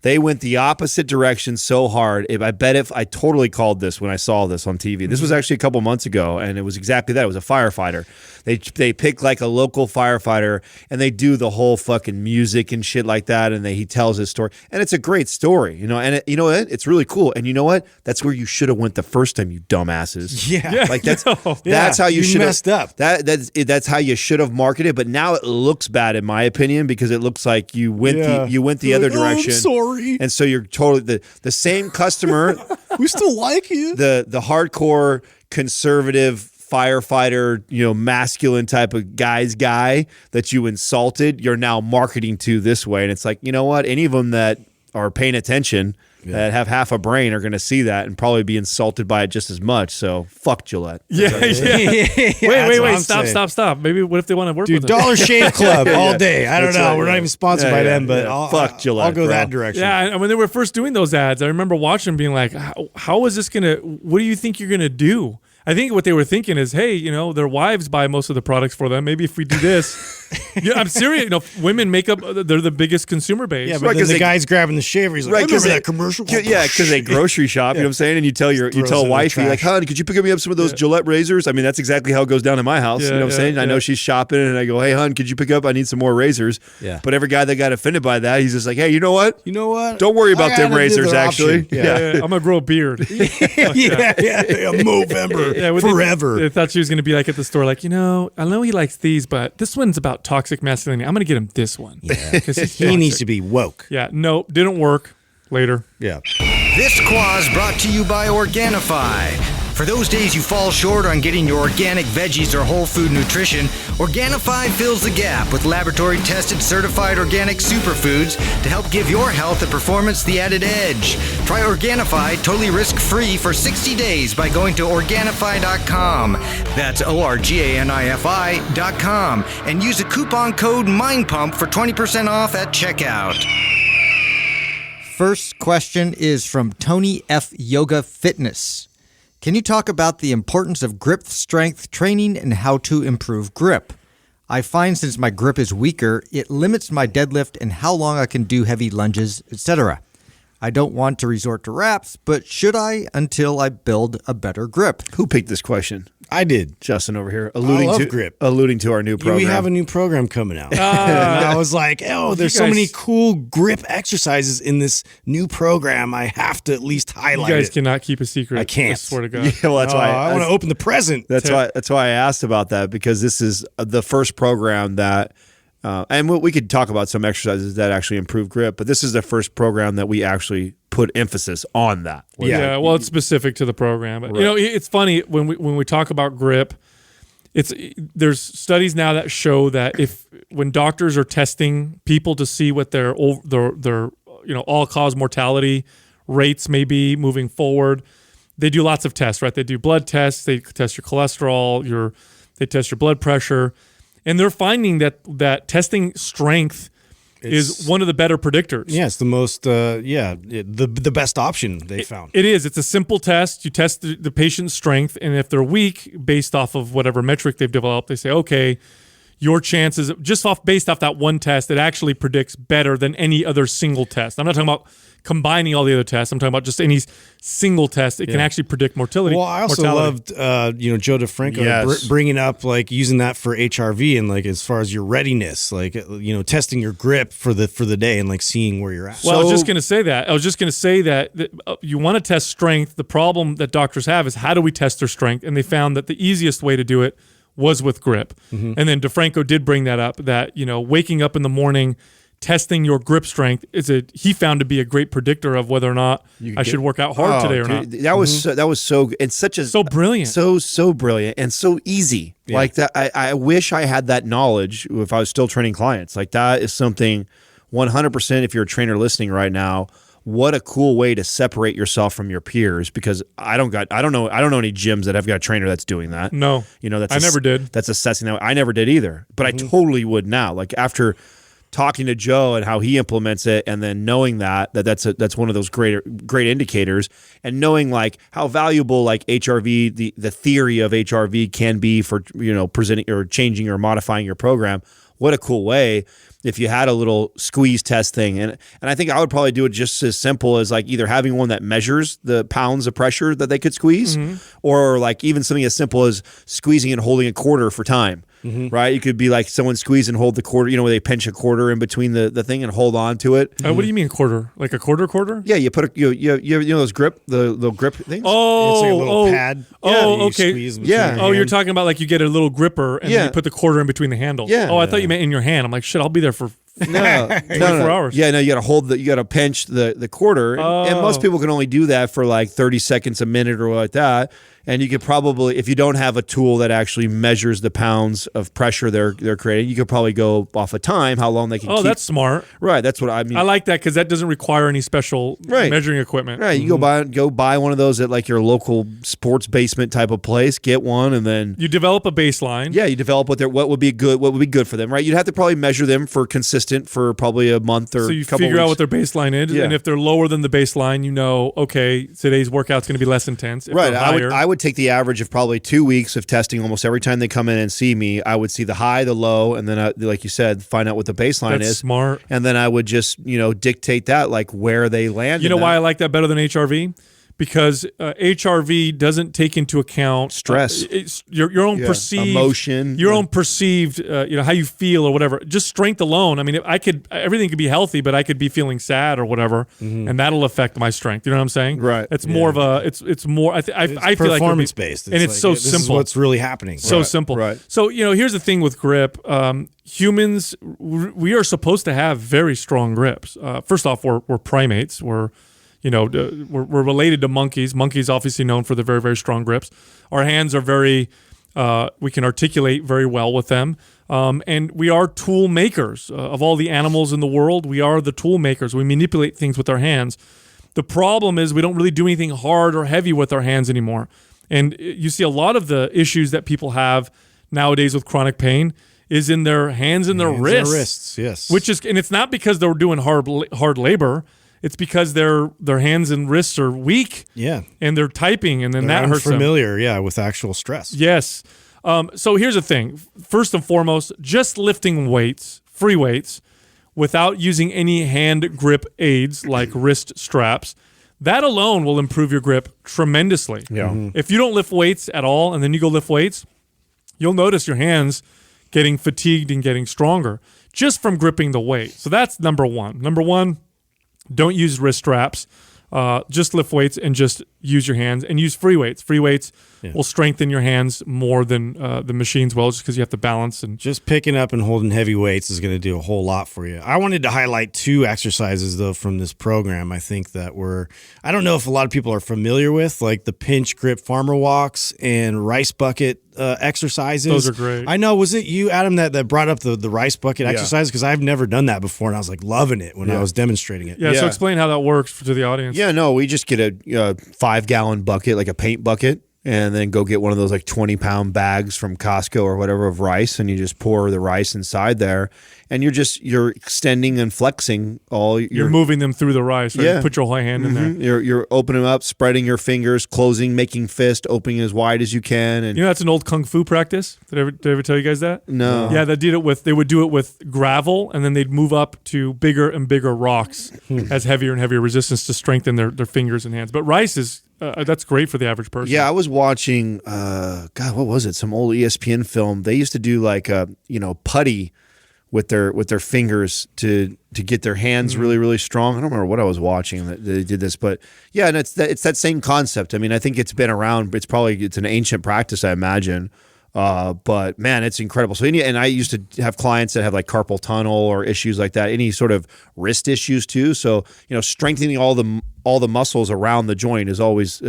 They went the opposite direction so hard. I bet if I totally called this when I saw this on TV. This was actually a couple months ago, and it was exactly that. It was a firefighter. They pick like a local firefighter, and they do the whole fucking music and shit like that, and he tells his story, and it's a great story, and you know what? It's really cool. And you know what? That's where you should have went the first time, you dumbasses. Yeah, like that's how you should have messed up. That's how you should have marketed. But now it looks bad, in my opinion, because it looks like you went the other direction. I'm sorry. And so you're totally the same customer. We still like you. The hardcore conservative firefighter, masculine type of guy that you insulted, you're now marketing to this way. And it's like, you know what? Any of them that are paying attention, that have half a brain, are going to see that and probably be insulted by it just as much. So fuck Gillette. Yeah. Wait. Stop. Maybe what if they want to work with us? Dollar Shave Club all day. I don't know. We're not even sponsored by them, but fuck Gillette. I'll go that direction. Yeah, and when they were first doing those ads, I remember watching being like, how is this going to, what do you think you're going to do? I think what they were thinking is, hey, their wives buy most of the products for them. Maybe if we do this, I'm serious. Women make up; they're the biggest consumer base. Yeah, but then the guy's grabbing the shaver. He's like, remember that commercial? Yeah, because they grocery shop. You know what I'm saying? And you tell wifey, like, hon, could you pick me up some of those Gillette razors? I mean, that's exactly how it goes down in my house. You know what I'm saying? I know she's shopping, and I go, hey, hon, could you pick up? I need some more razors. Yeah. But every guy that got offended by that, he's just like, hey, you know what? Don't worry about them razors. Actually, I'm gonna grow a beard. Movember forever. I thought she was going to be like at the store, like, I know he likes these, but this one's about toxic masculinity. I'm going to get him this one. Yeah, because he needs to be woke. Yeah, no, didn't work. Later. Yeah. This Quaz brought to you by Organifi. For those days you fall short on getting your organic veggies or whole food nutrition, Organifi fills the gap with laboratory-tested certified organic superfoods to help give your health and performance the added edge. Try Organifi totally risk-free for 60 days by going to Organifi.com. That's Organifi.com. And use the coupon code MINDPUMP for 20% off at checkout. first question is from Tony F. Yoga Fitness. Can you talk about the importance of grip strength training and how to improve grip? I find since my grip is weaker, it limits my deadlift and how long I can do heavy lunges, etc. I don't want to resort to wraps, but should I until I build a better grip? Who picked this question? I did. Justin over here, grip. alluding to our new program. We have a new program coming out. And I was like, there's so many cool grip exercises in this new program. I have to at least highlight it. You guys cannot keep a secret. I can't. I swear to God. Yeah, well, that's why I want to open the present. That's why I asked about that, because this is the first program that, and we could talk about some exercises that actually improve grip, but this is the first program that we actually put emphasis on that. Yeah, well, it's specific to the program. But, it's funny when we talk about grip. There's studies now that show that when doctors are testing people to see what their all-cause mortality rates may be moving forward, they do lots of tests, right? They do blood tests, they test your cholesterol, they test your blood pressure, and they're finding that testing strength is one of the better predictors. Yeah, it's the most, the best option they found. It is. It's a simple test. You test the patient's strength, and if they're weak, based off of whatever metric they've developed, they say, okay, your chances, based off that one test, it actually predicts better than any other single test. I'm not talking about combining all the other tests. I'm talking about just any single test. It can actually predict mortality. Well, I also loved, Joe DeFranco bringing up like using that for HRV and like as far as your readiness, like testing your grip for the day and like seeing where you're at. Well, I was just going to say that you want to test strength. The problem that doctors have is how do we test their strength? And they found that the easiest way to do it was with grip. Mm-hmm. And then DeFranco did bring that up, that waking up in the morning, testing your grip strength he found to be a great predictor of whether or not I should work out hard today or not. That was so and so brilliant, so brilliant and so easy. Yeah. Like that, I wish I had that knowledge if I was still training clients. Like that is something 100%. If you're a trainer listening right now, what a cool way to separate yourself from your peers, because I don't know any gyms that have got a trainer that's doing that. No, I never did. That's assessing that. I never did either, but I totally would now. Like after talking to Joe and how he implements it, and then knowing that's one of those great indicators, and knowing like how valuable like HRV, the theory of HRV can be for presenting or changing or modifying your program. What a cool way if you had a little squeeze test thing. And I think I would probably do it just as simple as like either having one that measures the pounds of pressure that they could squeeze, or like even something as simple as squeezing and holding a quarter for time. Right? You could be like someone squeeze and hold the quarter, where they pinch a quarter in between the thing and hold on to it. What do you mean quarter? Like a quarter? Yeah, you put those grip, the little grip things. Oh, it's like a little pad. Okay. You're talking about like you get a little gripper and then you put the quarter in between the handles. Yeah. I thought you meant in your hand. I'm like, shit, I'll be there for 24 hours. Yeah, no, you got to pinch the quarter, and most people can only do that for like 30 seconds, a minute, or like that. And you could probably, if you don't have a tool that actually measures the pounds of pressure they're creating, you could probably go off of time, how long they can keep. That's smart. Right, that's what I mean. I like that because that doesn't require any special measuring equipment. Right, you go buy one of those at like your local sports basement type of place, get one, and then you develop a baseline. Yeah, you develop what would be good for them, right? You'd have to probably measure them for consistent for probably a month or so you a couple figure weeks. out what their baseline is, and if they're lower than the baseline, okay, today's workout's going to be less intense. If right, I would take the average of probably 2 weeks of testing almost every time they come in and see me. I would see the high, the low, and then like you said, find out what the baseline is. Smart. And then I would just dictate that, like where they land. You know why I like that better than HRV? Because HRV doesn't take into account stress, your own perceived emotion, your own perceived, how you feel or whatever. Just strength alone. I mean, everything could be healthy, but I could be feeling sad or whatever, and that'll affect my strength. You know what I'm saying? Right. It's more of a. It's more. I feel like performance based, and it's so simple. This is what's really happening. So simple. Right. So here's the thing with grip. Humans, we are supposed to have very strong grips. First off, we're primates. We're related to monkeys. Monkeys obviously known for their very, very strong grips. Our hands are we can articulate very well with them. And we are tool makers. Of all the animals in the world, we are the tool makers. We manipulate things with our hands. The problem is we don't really do anything hard or heavy with our hands anymore. And you see a lot of the issues that people have nowadays with chronic pain is in their hands and their wrists. Yes. And it's not because they're doing hard labor. it's because their hands and wrists are weak. Yeah. And they're typing, and then They're that hurts them. unfamiliar, yeah, with actual stress. Yes. So here's the thing. First and foremost, just lifting weights, free weights, without using any hand grip aids like wrist straps, that alone will improve your grip tremendously. Yeah. If you don't lift weights at all and then you go lift weights, you'll notice your hands getting fatigued and getting stronger just from gripping the weight. So that's number one. Number one, don't use wrist straps. Just lift weights and just use your hands and use free weights. Free weights will strengthen your hands more than the machines will, just because you have to balance. And just picking up and holding heavy weights is going to do a whole lot for you. I wanted to highlight 2 exercises, though, from this program. I think that I don't know if a lot of people are familiar with, like the pinch grip farmer walks and rice bucket exercises. Those are great. I know. Was it you, Adam, that brought up the rice bucket exercise? Because I've never done that before, and I was like loving it when I was demonstrating it. Yeah, so explain how that works to the audience. Yeah, no, we just get a 5-gallon bucket, like a paint bucket, and then go get one of those like 20-pound bags from Costco or whatever of rice, and you just pour the rice inside there, and you're extending and flexing all. You're moving them through the rice. Right? Yeah. Put your whole hand in there. You're opening up, spreading your fingers, closing, making fist, opening as wide as you can. And You know that's an old kung fu practice. Did I ever tell you guys that? No. Yeah, they would do it with gravel, and then they'd move up to bigger and bigger rocks as heavier and heavier resistance to strengthen their fingers and hands. But rice is that's great for the average person. Yeah, I was watching. God, what was it? Some old ESPN film. They used to do like putty with their fingers to get their hands really, really strong. I don't remember what I was watching that they did this, but yeah, and it's that same concept. I mean, I think it's been around. It's an ancient practice, I imagine. But man, it's incredible. So, and I used to have clients that have like carpal tunnel or issues like that, any sort of wrist issues too. So, strengthening all the muscles around the joint is always,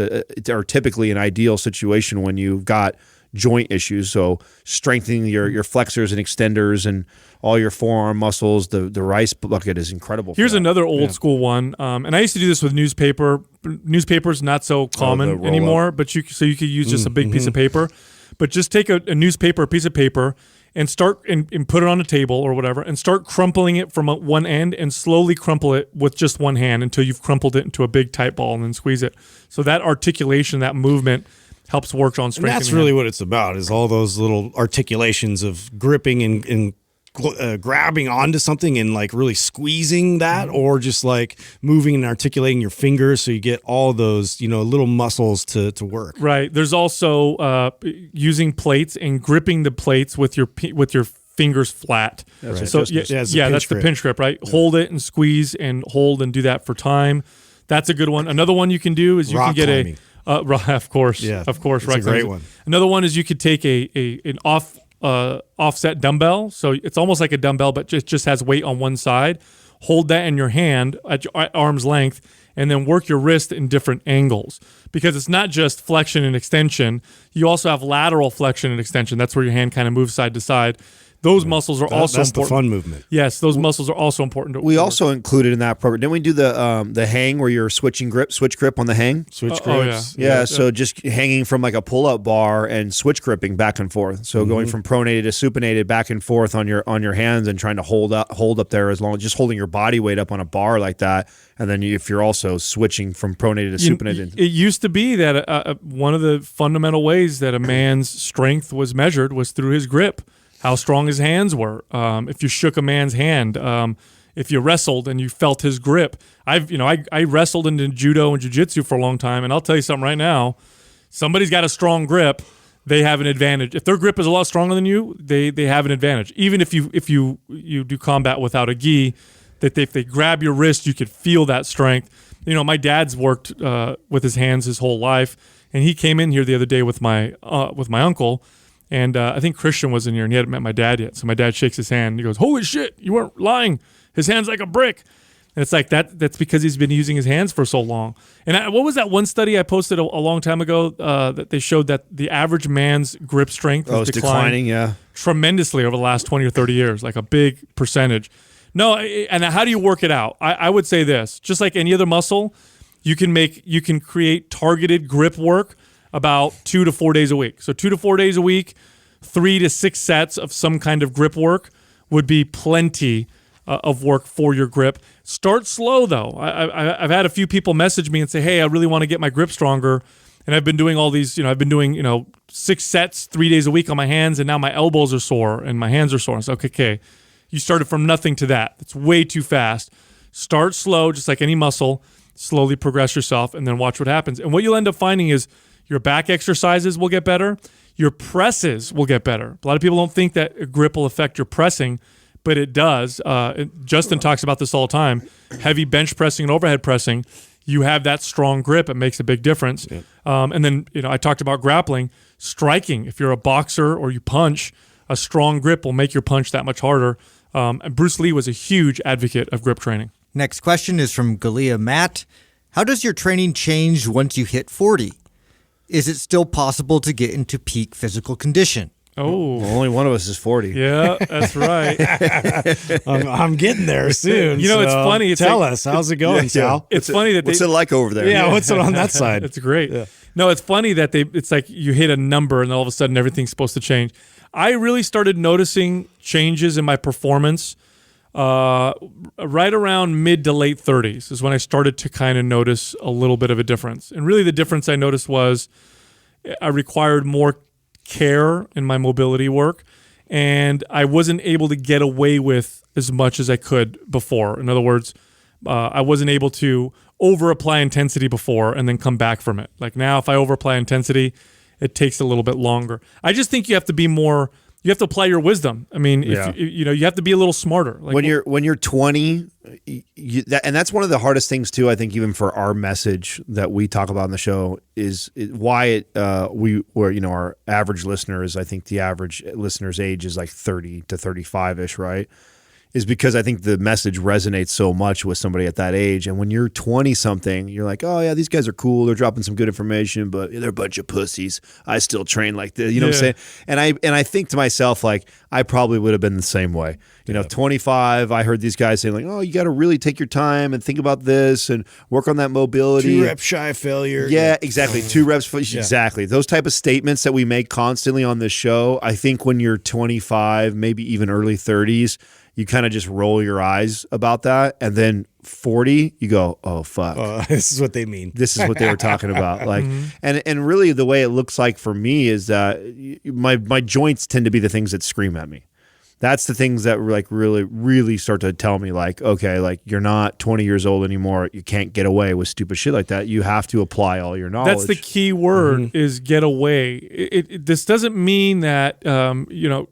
or typically an ideal situation when you've got joint issues. So strengthening your flexors and extenders and all your forearm muscles, the rice bucket is incredible. Here's another old school one. And I used to do this with newspaper. Newspaper's not so common anymore, but you could use just a big piece of paper. But just take a newspaper, a piece of paper, and start and put it on a table or whatever, and start crumpling it from one end and slowly crumple it with just one hand until you've crumpled it into a big tight ball, and then squeeze it. So that articulation, that movement helps work on strengthening. And that's really what it's about, is all those little articulations of gripping and grabbing onto something and like really squeezing that, or just like moving and articulating your fingers so you get all those little muscles to work. Right. There's also using plates and gripping the plates with your fingers flat. That's right. So that's the pinch grip, right? Yeah. Hold it and squeeze and hold and do that for time. That's a good one. Another one you can do is you can get climbing. Of course, it's right. A great one. Another one is you could take an offset dumbbell. So it's almost like a dumbbell, but just has weight on one side. Hold that in your hand at arm's length, and then work your wrist in different angles, because it's not just flexion and extension. You also have lateral flexion and extension. That's where your hand kind of moves side to side. Those muscles are also that's important. The fun movement. Yes, those muscles are also important. We also included in that program. Didn't we do the hang where you're switch grip on the hang? Switch Oh, grips. Yeah. So just hanging from like a pull-up bar and switch gripping back and forth. So going from pronated to supinated back and forth on your hands and trying to hold up there as long, just holding your body weight up on a bar like that. And then if you're also switching from pronated to supinated. It used to be that one of the fundamental ways that a man's strength was measured was through his grip. How strong his hands were. If you shook a man's hand, if you wrestled and you felt his grip. I wrestled in judo and jiu-jitsu for a long time, and I'll tell you something right now. Somebody's got a strong grip, they have an advantage. If their grip is a lot stronger than you, they have an advantage. Even if you do combat without a gi, that if they grab your wrist, you could feel that strength. My dad's worked with his hands his whole life, and he came in here the other day with my uncle. And I think Christian was in here, and he hadn't met my dad yet. So my dad shakes his hand, and he goes, "Holy shit, you weren't lying. His hand's like a brick." And it's like that's because he's been using his hands for so long. And what was that one study I posted a long time ago that they showed that the average man's grip strength is declining, tremendously over the last 20 or 30 years, like a big percentage. No, and how do you work it out? I would say this, just like any other muscle, you can create targeted grip work about 2 to 4 days a week. So 2 to 4 days a week, 3 to 6 sets of some kind of grip work would be plenty of work for your grip. Start slow though. I've had a few people message me and say, hey, I really want to get my grip stronger. And I've been doing all these, I've been doing, 6 sets 3 days a week on my hands, and now my elbows are sore and my hands are sore. It's okay. You started from nothing to that. It's way too fast. Start slow, just like any muscle. Slowly progress yourself, and then watch what happens. And what you'll end up finding is your back exercises will get better. Your presses will get better. A lot of people don't think that a grip will affect your pressing, but it does. Justin talks about this all the time. Heavy bench pressing and overhead pressing, you have that strong grip. It makes a big difference. Yep. And then, I talked about grappling. Striking, if you're a boxer or you punch, a strong grip will make your punch that much harder. And Bruce Lee was a huge advocate of grip training. Next question is from Galia Matt. How does your training change once you hit 40? Is it still possible to get into peak physical condition? Oh, well, only one of us is 40. Yeah, that's right. I'm getting there soon. It's funny. Tell us, how's it going, Sal? It's funny that what's it like over there? Yeah, what's it on that side? It's great. Yeah. No, it's funny that it's like you hit a number and all of a sudden everything's supposed to change. I really started noticing changes in my performance right around mid to late 30s is when I started to kind of notice a little bit of a difference. And really the difference I noticed was I required more care in my mobility work, and I wasn't able to get away with as much as I could before. In other words, I wasn't able to over-apply intensity before and then come back from it. Like now, if I over-apply intensity, it takes a little bit longer. I just think you have to be more... You have to apply your wisdom. I mean, if you have to be a little smarter. Like when you're 20, and that's one of the hardest things too. I think even for our message that we talk about on the show is why our average listeners. I think the average listener's age is like 30 to 35 ish, right? Is because I think the message resonates so much with somebody at that age. And when you're 20 something, you're like, oh yeah, these guys are cool. They're dropping some good information, but they're a bunch of pussies. I still train like this. You know what I'm saying? And I think to myself, like, I probably would have been the same way. 25, I heard these guys saying like, oh, you got to really take your time and think about this and work on that mobility. 2 reps shy of failure. Yeah, exactly. 2 reps. Exactly. Those type of statements that we make constantly on this show. I think when you're 25, maybe even early 30s, you kind of just roll your eyes about that. And then 40, you go, oh, fuck. This is what they mean. This is what they were talking about. Like, and really the way it looks like for me is that my joints tend to be the things that scream at me. That's the things that like really, really start to tell me like, okay, like you're not 20 years old anymore. You can't get away with stupid shit like that. You have to apply all your knowledge. That's the key word is get away. This doesn't mean that,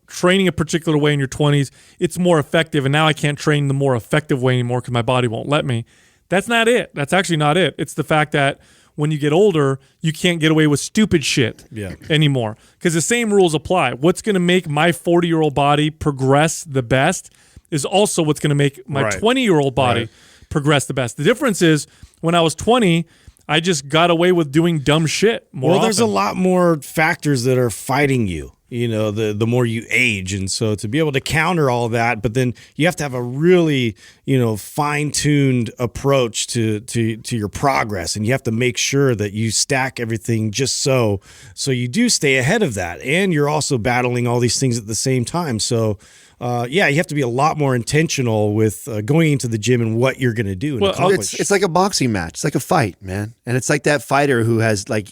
training a particular way in your 20s, it's more effective. And now I can't train the more effective way anymore because my body won't let me. That's not it. That's actually not it. It's the fact that when you get older, you can't get away with stupid shit anymore because the same rules apply. What's going to make my 40-year-old body progress the best is also what's going to make my 20-year-old body progress the best. The difference is when I was 20, I just got away with doing dumb shit more often. There's a lot more factors that are fighting you. The more you age. And so to be able to counter all that, but then you have to have a really, fine-tuned approach to your progress. And you have to make sure that you stack everything just so you do stay ahead of that. And you're also battling all these things at the same time. So, you have to be a lot more intentional with going into the gym and what you're going to do and accomplish. It's like a boxing match. It's like a fight, man. And it's like that fighter who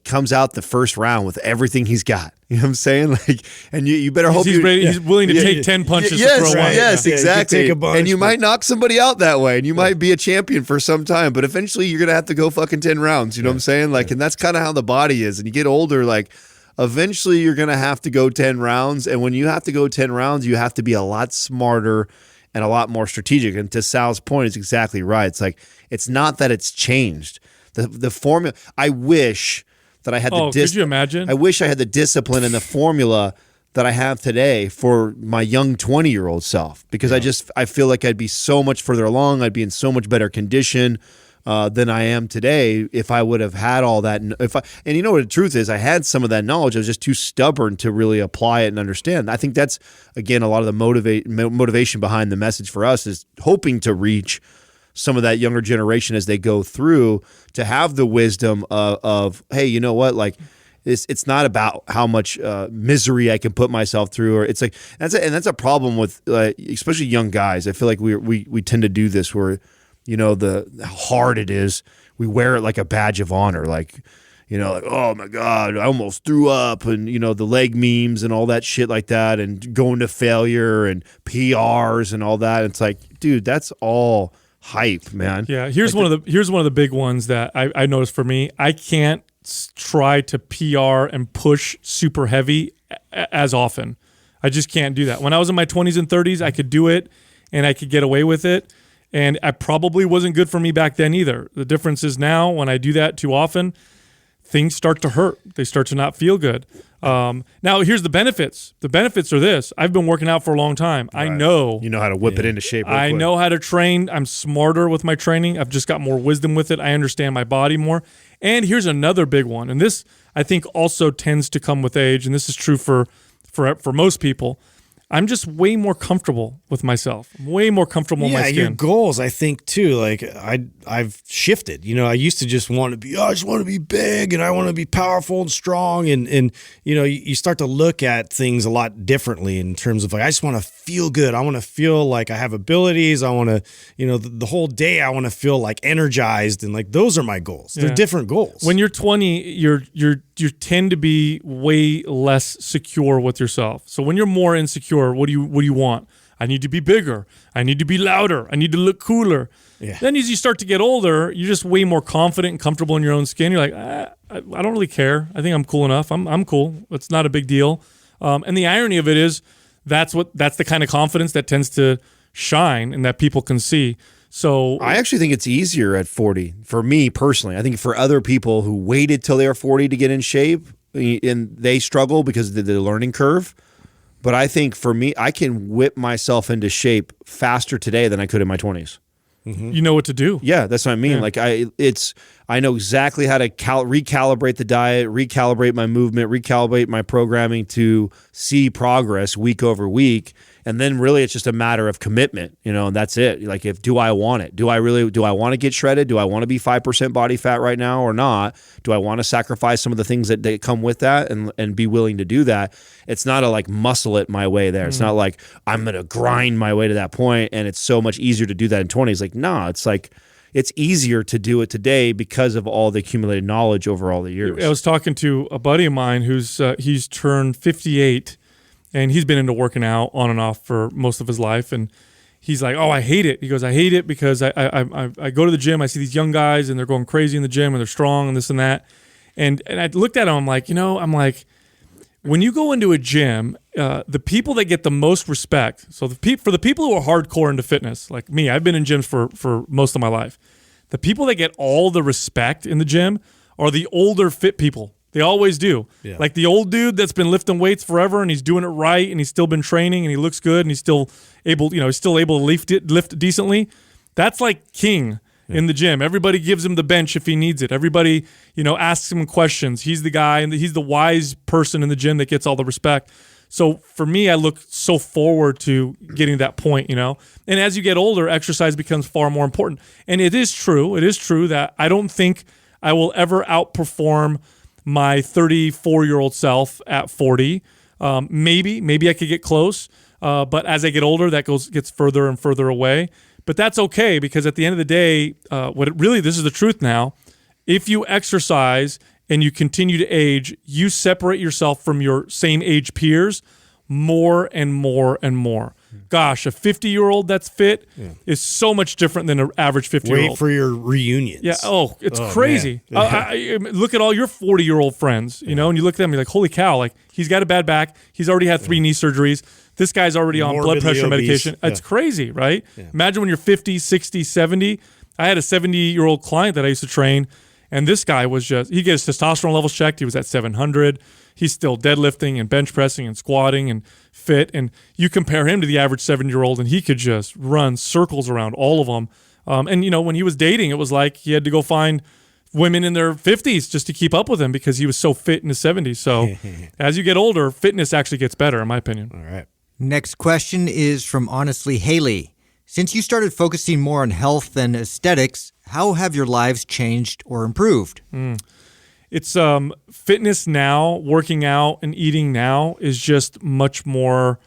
comes out the first round with everything he's got. You know what I'm saying? Like, and you better hope he's ready. He's willing to take 10 punches to throw one. Yes, exactly. And you might knock somebody out that way, and you might be a champion for some time, but eventually you're gonna have to go fucking 10 rounds. You know what I'm saying? Like, and that's kind of how the body is. And you get older, like, eventually you're gonna have to go 10 rounds. And when you have to go 10 rounds, you have to be a lot smarter and a lot more strategic. And to Sal's point, it's exactly right. It's like it's not that it's changed. The formula. I wish that I had could you imagine? I wish I had the discipline and the formula that I have today for my young 20-year-old self because I feel like I'd be so much further along. I'd be in so much better condition than I am today if I would have had all that. And you know what the truth is? I had some of that knowledge. I was just too stubborn to really apply it and understand. I think that's, again, a lot of the motivation behind the message for us is hoping to reach some of that younger generation as they go through to have the wisdom of hey, you know what? Like, It's not about how much misery I can put myself through, or it's like that's a problem with especially young guys. I feel like we tend to do this where, how hard it is. We wear it like a badge of honor, like oh my God, I almost threw up, and the leg memes and all that shit like that, and going to failure and PRs and all that. It's like, dude, that's all hype, man. Yeah, here's one of the big ones that I noticed for me. I can't try to PR and push super heavy as often. I just can't do that. When I was in my 20s and 30s, I could do it and I could get away with it. And I probably wasn't good for me back then either. The difference is now when I do that too often, things start to hurt. They start to not feel good. Now, here's the benefits. The benefits are this. I've been working out for a long time. Right. I know. You know how to whip it into shape real I quick. know how to train. I'm smarter with my training. I've just got more wisdom with it. I understand my body more. And here's another big one. And this, I think, also tends to come with age. And this is true for most people. I'm just way more comfortable with myself. I'm way more comfortable in my skin. Yeah, your goals, I think, too. Like, I've shifted. I used to just want to be, I just want to be big, and I want to be powerful and strong. And you start to look at things a lot differently in terms of, like, I just want to feel good. I want to feel like I have abilities. I want to, the whole day I want to feel, like, energized. And, like, those are my goals. They're different goals. When you're 20, you tend to be way less secure with yourself. So when you're more insecure, what do you want? I need to be bigger. I need to be louder. I need to look cooler. Yeah. Then as you start to get older, you're just way more confident and comfortable in your own skin. You're like, I don't really care. I think I'm cool enough. I'm cool. It's not a big deal. And the irony of it is that's the kind of confidence that tends to shine and that people can see. So I actually think it's easier at 40 for me personally. I think for other people who waited till they were 40 to get in shape and they struggle because of the learning curve. But I think for me, I can whip myself into shape faster today than I could in my 20s. Mm-hmm. You know what to do. Yeah, that's what I mean. Yeah. Like I know exactly how to recalibrate the diet, recalibrate my movement, recalibrate my programming to see progress week over week. And then really it's just a matter of commitment, and that's it. Like, do I want it? Do I want to get shredded? Do I want to be 5% body fat right now or not? Do I want to sacrifice some of the things that come with that and be willing to do that? It's not a muscle it my way there. It's not like I'm going to grind my way to that point and it's so much easier to do that in 20s. Like, nah, it's like, it's easier to do it today because of all the accumulated knowledge over all the years. I was talking to a buddy of mine who's he's turned 58. And he's been into working out on and off for most of his life. And he's like, oh, I hate it. He goes, I hate it because I go to the gym. I see these young guys and they're going crazy in the gym and they're strong and this and that. And I looked at him. I'm like, when you go into a gym, the people that get the most respect. So for the people who are hardcore into fitness, like me, I've been in gyms for most of my life. The people that get all the respect in the gym are the older fit people. They always do. Yeah. Like the old dude that's been lifting weights forever and he's doing it right and he's still been training and he looks good and he's still able, to lift decently. That's like king in the gym. Everybody gives him the bench if he needs it. Everybody, asks him questions. He's the guy and he's the wise person in the gym that gets all the respect. So for me, I look so forward to getting that point, And as you get older, exercise becomes far more important. And it is true that I don't think I will ever outperform my 34-year-old self at 40. Maybe I could get close, but as I get older, that gets further and further away. But that's okay because at the end of the day, this is the truth now. If you exercise and you continue to age, you separate yourself from your same age peers more and more and more. Gosh, a 50-year-old that's fit is so much different than an average 50-year-old. Wait for your reunions. Yeah. Oh, it's crazy. I look at all your 40-year-old friends, and you look at them, you're like, holy cow, like he's got a bad back. He's already had 3 knee surgeries. This guy's already on blood pressure medication. It's crazy, right? Yeah. Imagine when you're 50, 60, 70. I had a 70-year-old client that I used to train, and this guy was he gets his testosterone levels checked. He was at 700. He's still deadlifting and bench pressing and squatting and fit. And you compare him to the average 7-year-old, and he could just run circles around all of them. And when he was dating, it was like he had to go find women in their 50s just to keep up with him because he was so fit in his 70s. So as you get older, fitness actually gets better, in my opinion. All right. Next question is from Honestly Haley. Since you started focusing more on health than aesthetics, how have your lives changed or improved? It's fitness now, working out and eating now is just much more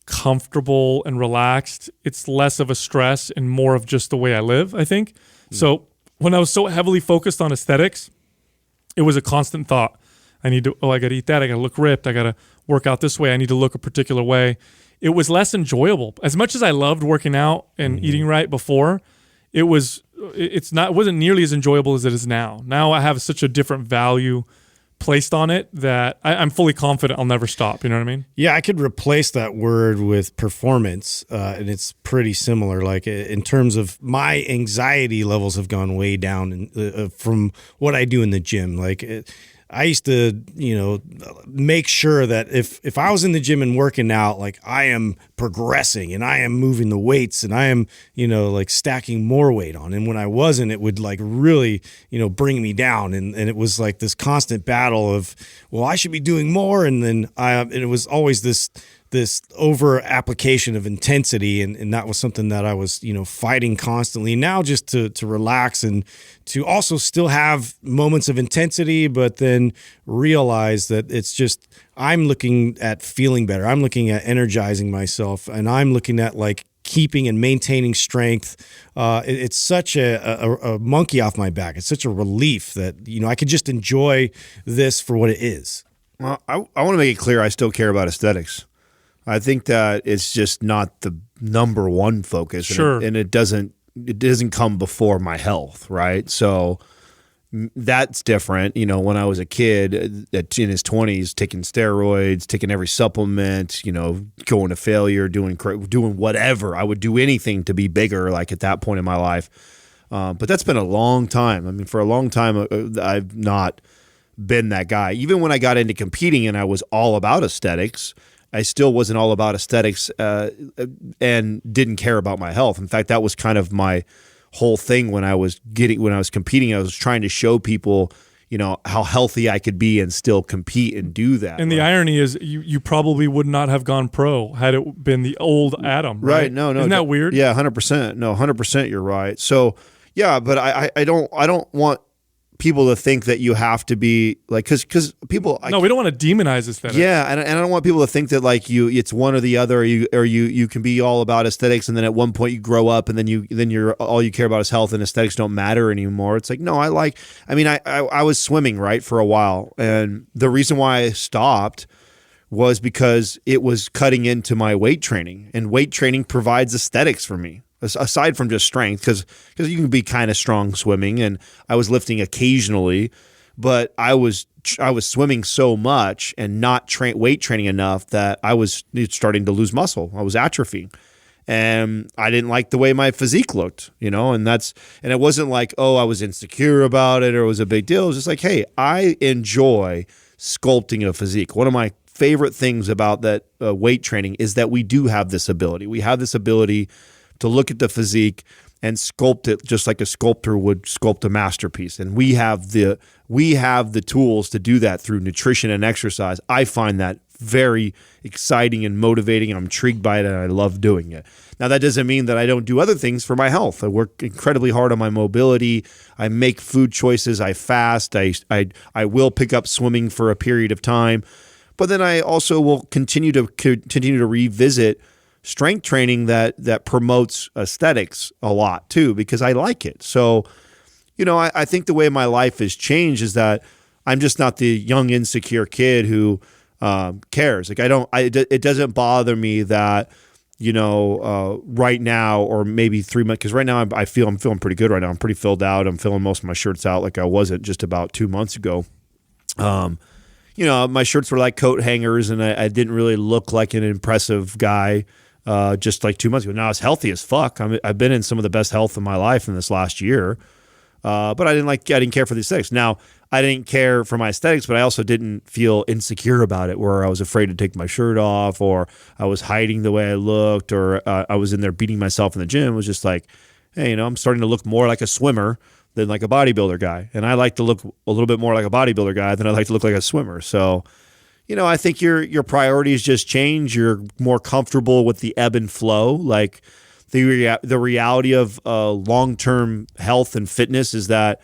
comfortable and relaxed. It's less of a stress and more of just the way I live, I think. So when I was so heavily focused on aesthetics, it was a constant thought. I got to eat that. I got to look ripped. I got to work out this way. I need to look a particular way. It was less enjoyable. As much as I loved working out and eating right before, it wasn't nearly as enjoyable as it is now. Now I have such a different value placed on it that I'm fully confident I'll never stop. You know what I mean? Yeah, I could replace that word with performance, and it's pretty similar. Like in terms of my anxiety levels have gone way down from what I do in the gym. I used to, make sure that if I was in the gym and working out, like I am progressing and I am moving the weights and I am, like stacking more weight on. And when I wasn't, it would like really, bring me down. And it was like this constant battle of, well, I should be doing more. And then and it was always this over application of intensity. And that was something that I was, fighting constantly. Now just to relax and to also still have moments of intensity, but then realize that it's just, I'm looking at feeling better. I'm looking at energizing myself, and I'm looking at like keeping and maintaining strength. It's such a monkey off my back. It's such a relief that, I could just enjoy this for what it is. Well, I want to make it clear I still care about aesthetics. I think that it's just not the number one focus. Sure. And it doesn't come before my health, right? So that's different. When I was a kid in his 20s, taking steroids, taking every supplement, going to failure, doing whatever. I would do anything to be bigger, like at that point in my life. But that's been a long time. I mean, for a long time, I've not been that guy. Even when I got into competing and I was all about aesthetics, I still wasn't all about aesthetics and didn't care about my health. In fact, that was kind of my whole thing when I was competing. I was trying to show people, how healthy I could be and still compete and do that. And the irony is you probably would not have gone pro had it been the old Adam, right? No. Isn't that weird? Yeah, 100%. No, 100% you're right. So, yeah, but I don't want people to think that you have to be like, because people. No, we don't want to demonize aesthetics. Yeah, and I don't want people to think that like it's one or the other, or you can be all about aesthetics, and then at one point you grow up, and then you're all you care about is health, and aesthetics don't matter anymore. It's like, no, I was swimming, right, for a while, and the reason why I stopped was because it was cutting into my weight training, and weight training provides aesthetics for me. Aside from just strength, because you can be kind of strong swimming, and I was lifting occasionally, but I was swimming so much and not weight training enough that I was starting to lose muscle. I was atrophying, and I didn't like the way my physique looked, and it wasn't like, oh, I was insecure about it or it was a big deal. It was just like, hey, I enjoy sculpting a physique. One of my favorite things about that weight training is that we do have this ability. We have this ability to look at the physique and sculpt it just like a sculptor would sculpt a masterpiece. And we have the tools to do that through nutrition and exercise. I find that very exciting and motivating. I'm intrigued by it, and I love doing it. Now, that doesn't mean that I don't do other things for my health. I work incredibly hard on my mobility. I make food choices. I fast. I will pick up swimming for a period of time. But then I also will continue to revisit strength training that promotes aesthetics a lot too, because I like it. So, I think the way my life has changed is that I'm just not the young, insecure kid who cares. Like it doesn't bother me that, right now, or maybe 3 months, because right now I'm feeling pretty good right now. I'm pretty filled out. I'm filling most of my shirts out like I wasn't just about 2 months ago. My shirts were like coat hangers, and I didn't really look like an impressive guy. Just like 2 months ago. Now I was healthy as fuck. I've been in some of the best health of my life in this last year, but I didn't care for the aesthetics. Now I didn't care for my aesthetics, but I also didn't feel insecure about it, where I was afraid to take my shirt off, or I was hiding the way I looked, or I was in there beating myself in the gym. It was just like, hey, I'm starting to look more like a swimmer than like a bodybuilder guy, and I like to look a little bit more like a bodybuilder guy than I like to look like a swimmer. So. I think your priorities just change. You're more comfortable with the ebb and flow. Like the reality of long-term health and fitness is that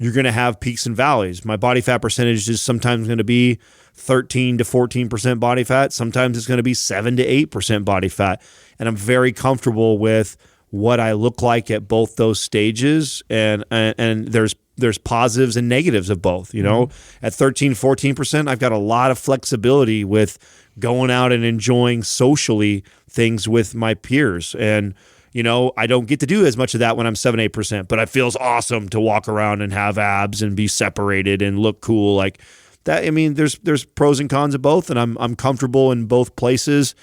you're going to have peaks and valleys. My body fat percentage is sometimes going to be 13 to 14% body fat. Sometimes it's going to be 7 to 8% body fat. And I'm very comfortable with what I look like at both those stages. And there's positives and negatives of both. You know, at 13, 14%, I've got a lot of flexibility with going out and enjoying socially things with my peers. And you know, I don't get to do as much of that when I'm 7, 8%, but it feels awesome to walk around and have abs and be separated and look cool like that. I mean, there's pros and cons of both, and I'm comfortable in both places.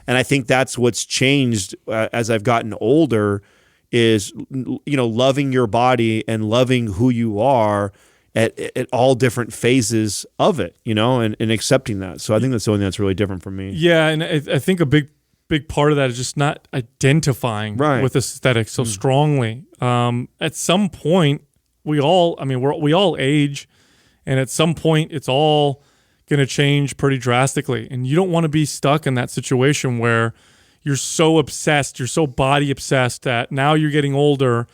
And I think that's what's changed as I've gotten older is, you know, loving your body and loving who you are at all different phases of it, you know, and accepting that. So I think that's the only thing that's really different for me. Yeah, and I think a big part of that is just not identifying with aesthetics so strongly. At some point, we all age, and at some point, it's all going to change pretty drastically. And you don't want to be stuck in that situation where you're so obsessed, you're so body obsessed that now you're getting older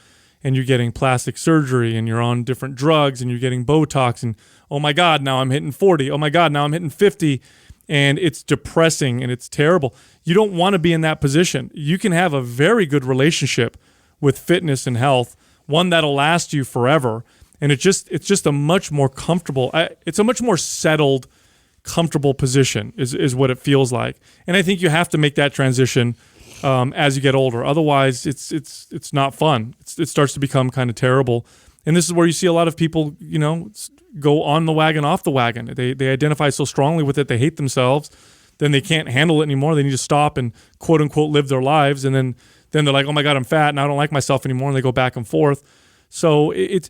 and you're getting plastic surgery and you're on different drugs and you're getting Botox and, oh my God, now I'm hitting 40. Oh my God, now I'm hitting 50. And it's depressing and it's terrible. You don't want to be in that position. You can have a very good relationship with fitness and health, one that'll last you forever. And it's just a much more comfortable, it's a much more settled, comfortable position is what it feels like. And I think you have to make that transition as you get older. Otherwise, it's not fun. It starts to become kind of terrible. And this is where you see a lot of people, you know, go on the wagon, off the wagon. They identify so strongly with it, they hate themselves, then they can't handle it anymore. They need to stop and quote unquote live their lives. And then they're like, oh my God, I'm fat and I don't like myself anymore. And they go back and forth. So it's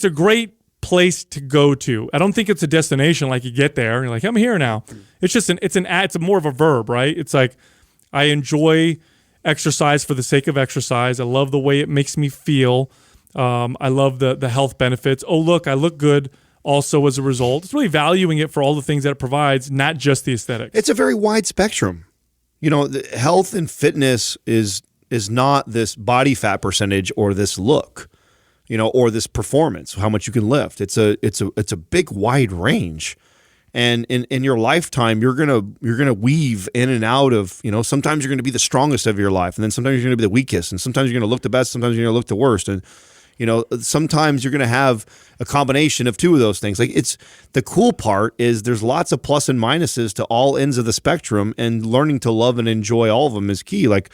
a great place to go to. I don't think it's a destination like you get there and you're like, I'm here now. It's just it's more of a verb, right? It's like I enjoy exercise for the sake of exercise. I love the way it makes me feel. I love the health benefits. Oh, look, I look good also as a result. It's really valuing it for all the things that it provides, not just the aesthetics. It's a very wide spectrum. You know, the health and fitness is not this body fat percentage or this look, you know, or this performance, how much you can lift. It's a big wide range. And in your lifetime, you're gonna weave in and out of, you know, sometimes you're gonna be the strongest of your life, and then sometimes you're gonna be the weakest, and sometimes you're gonna look the best, sometimes you're gonna look the worst. And you know, sometimes you're going to have a combination of two of those things. Like it's the cool part is there's lots of plus and minuses to all ends of the spectrum, and learning to love and enjoy all of them is key. Like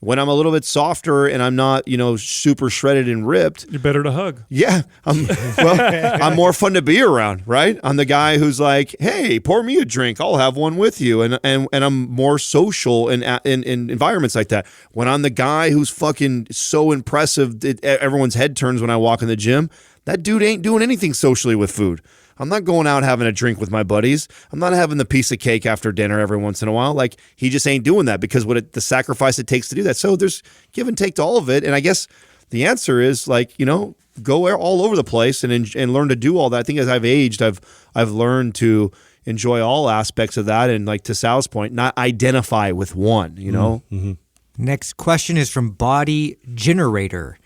when I'm a little bit softer and I'm not, you know, super shredded and ripped, you're better to hug. Yeah. I'm more fun to be around, right? I'm the guy who's like, hey, pour me a drink. I'll have one with you. And I'm more social in environments like that. When I'm the guy who's fucking so impressive, everyone's head turns when I walk in the gym, that dude ain't doing anything socially with food. I'm not going out having a drink with my buddies. I'm not having the piece of cake after dinner every once in a while. Like he just ain't doing that because the sacrifice it takes to do that. So there's give and take to all of it. And I guess the answer is like, you know, go all over the place and learn to do all that. I think as I've aged, I've learned to enjoy all aspects of that. And like to Sal's point, not identify with one, you know? Mm-hmm. Next question is from Body Generator.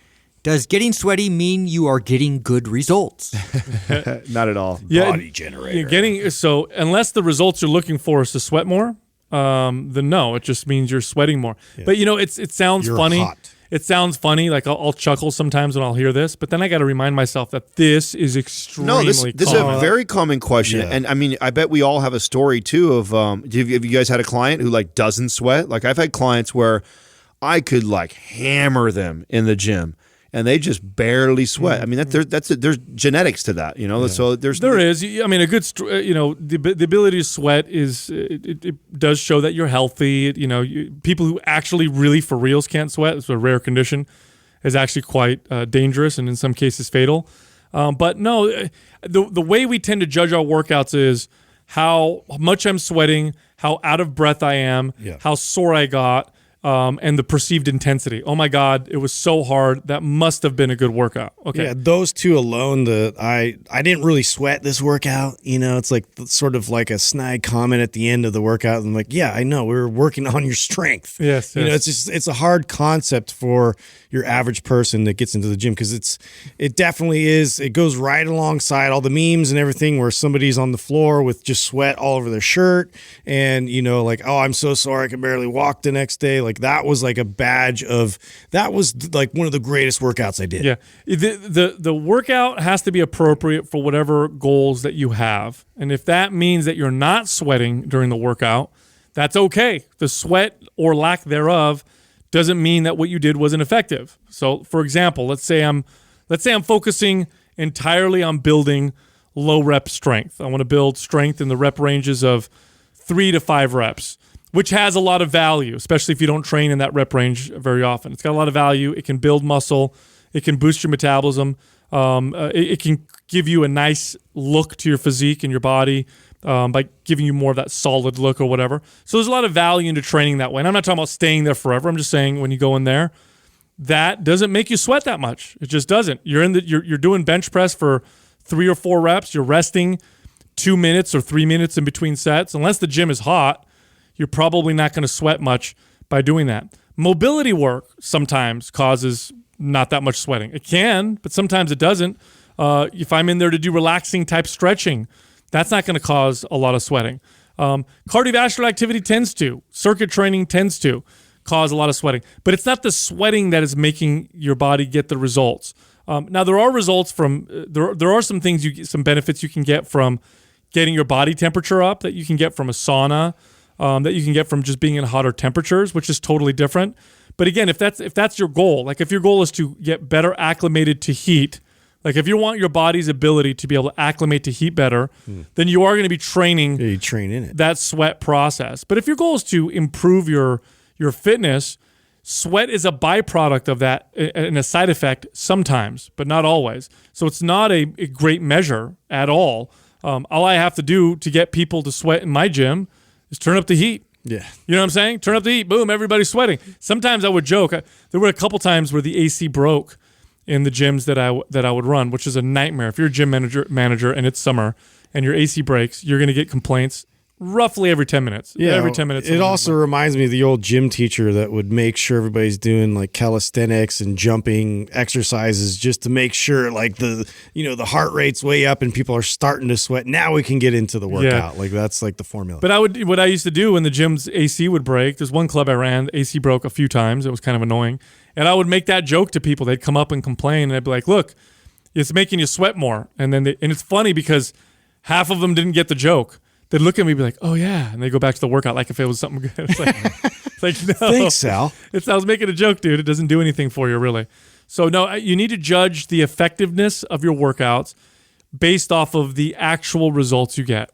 Does getting sweaty mean you are getting good results? Not at all. Yeah, Body generator. So unless the results you're looking for is to sweat more, then no, it just means you're sweating more. Yeah. But you know, it sounds funny. Hot. It sounds funny. Like I'll chuckle sometimes when I'll hear this, but then I got to remind myself that this is extremely common. This is a very common question. Yeah. And I mean, I bet we all have a story too of, have you guys had a client who like doesn't sweat? Like I've had clients where I could like hammer them in the gym and they just barely sweat. I mean, there's genetics to that, you know. Yeah. So there is. I mean, a good, you know, the ability to sweat is it does show that you're healthy. You know, people who actually really for reals can't sweat, it's a rare condition, is actually quite dangerous and in some cases fatal. But no, the way we tend to judge our workouts is how much I'm sweating, how out of breath I am, how sore I got. and the perceived intensity. Oh my God, it was so hard. That must have been a good workout. Okay. Yeah, those two alone, I didn't really sweat this workout. It's like sort of like a snide comment at the end of the workout. I'm like, yeah, I know, we were working on your strength. Yes. It's a hard concept for your average person that gets into the gym, because it definitely is. It goes right alongside all the memes and everything where somebody's on the floor with just sweat all over their shirt, and like, oh, I'm so sorry, I can barely walk the next day. Like, that was like a badge of, that was like one of the greatest workouts I did. Yeah. The workout has to be appropriate for whatever goals that you have. And if that means that you're not sweating during the workout, that's okay. The sweat or lack thereof doesn't mean that what you did wasn't effective. So, for example, let's say I'm focusing entirely on building low rep strength. I want to build strength in the rep ranges of 3 to 5 reps, which has a lot of value, especially if you don't train in that rep range very often. It's got a lot of value. It can build muscle. It can boost your metabolism. It can give you a nice look to your physique and your body by giving you more of that solid look or whatever. So there's a lot of value into training that way. And I'm not talking about staying there forever. I'm just saying when you go in there, that doesn't make you sweat that much. It just doesn't. You're doing bench press for 3 or 4 reps. You're resting 2 minutes or 3 minutes in between sets. Unless the gym is hot, you're probably not going to sweat much by doing that. Mobility work sometimes causes not that much sweating. It can, but sometimes it doesn't. If I'm in there to do relaxing type stretching, that's not going to cause a lot of sweating. Cardiovascular activity tends to. Circuit training tends to cause a lot of sweating. But it's not the sweating that is making your body get the results. Now, there are results from there are some things some benefits you can get from getting your body temperature up, that you can get from a sauna, that you can get from just being in hotter temperatures, which is totally different. But again, if that's your goal, like if your goal is to get better acclimated to heat, like if you want your body's ability to be able to acclimate to heat better, then you are going to be training you train in it. That sweat process. But if your goal is to improve your fitness, sweat is a byproduct of that and a side effect sometimes, but not always. So it's not a great measure at all. All I have to do to get people to sweat in my gym is turn up the heat. Yeah. You know what I'm saying? Turn up the heat. Boom, everybody's sweating. Sometimes I would joke. There were a couple times where the AC broke in the gyms that I would run, which is a nightmare. If you're a gym manager and it's summer and your AC breaks, you're going to get complaints roughly every 10 minutes. Yeah, every 10 minutes. It also reminds me of the old gym teacher that would make sure everybody's doing like calisthenics and jumping exercises just to make sure like the heart rate's way up and people are starting to sweat. Now we can get into the workout. Yeah. Like that's like the formula. But what I used to do when the gym's AC would break, there's one club I ran, the AC broke a few times. It was kind of annoying. And I would make that joke to people. They'd come up and complain and I'd be like, look, it's making you sweat more. And then and it's funny because half of them didn't get the joke. They'd look at me and be like, oh, yeah. And they go back to the workout like if it was something good. It's like no. Thanks, Sal. I was making a joke, dude. It doesn't do anything for you, really. So, no, you need to judge the effectiveness of your workouts based off of the actual results you get.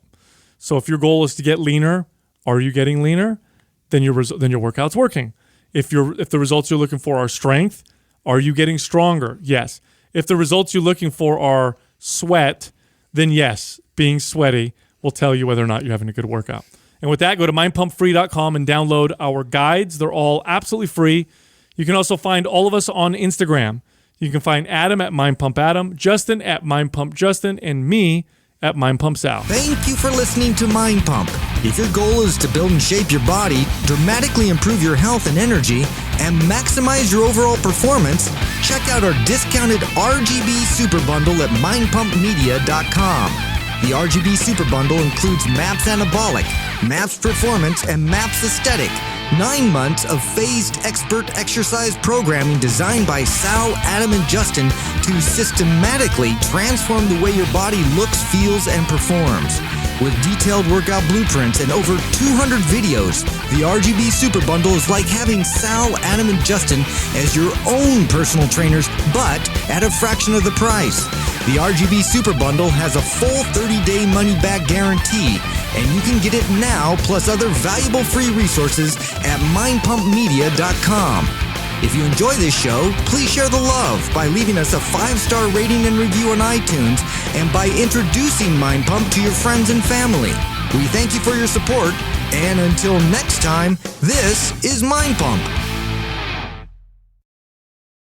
So if your goal is to get leaner, are you getting leaner? Then your workout's working. If the results you're looking for are strength, are you getting stronger? Yes. If the results you're looking for are sweat, then yes, being sweaty will tell you whether or not you're having a good workout. And with that, go to mindpumpfree.com and download our guides. They're all absolutely free. You can also find all of us on Instagram. You can find Adam at mindpumpadam, Justin at mindpumpjustin, and me at mindpumpsal. Thank you for listening to Mind Pump. If your goal is to build and shape your body, dramatically improve your health and energy, and maximize your overall performance, check out our discounted RGB Super Bundle at mindpumpmedia.com. The RGB Super Bundle includes MAPS Anabolic, MAPS Performance, and MAPS Aesthetic. 9 months of phased expert exercise programming designed by Sal, Adam, and Justin to systematically transform the way your body looks, feels, and performs. With detailed workout blueprints and over 200 videos, the RGB Super Bundle is like having Sal, Adam, and Justin as your own personal trainers, but at a fraction of the price. The RGB Super Bundle has a full 30-day money-back guarantee, and you can get it now plus other valuable free resources at mindpumpmedia.com. If you enjoy this show, please share the love by leaving us a 5-star rating and review on iTunes and by introducing Mind Pump to your friends and family. We thank you for your support, And until next time, this is Mind Pump.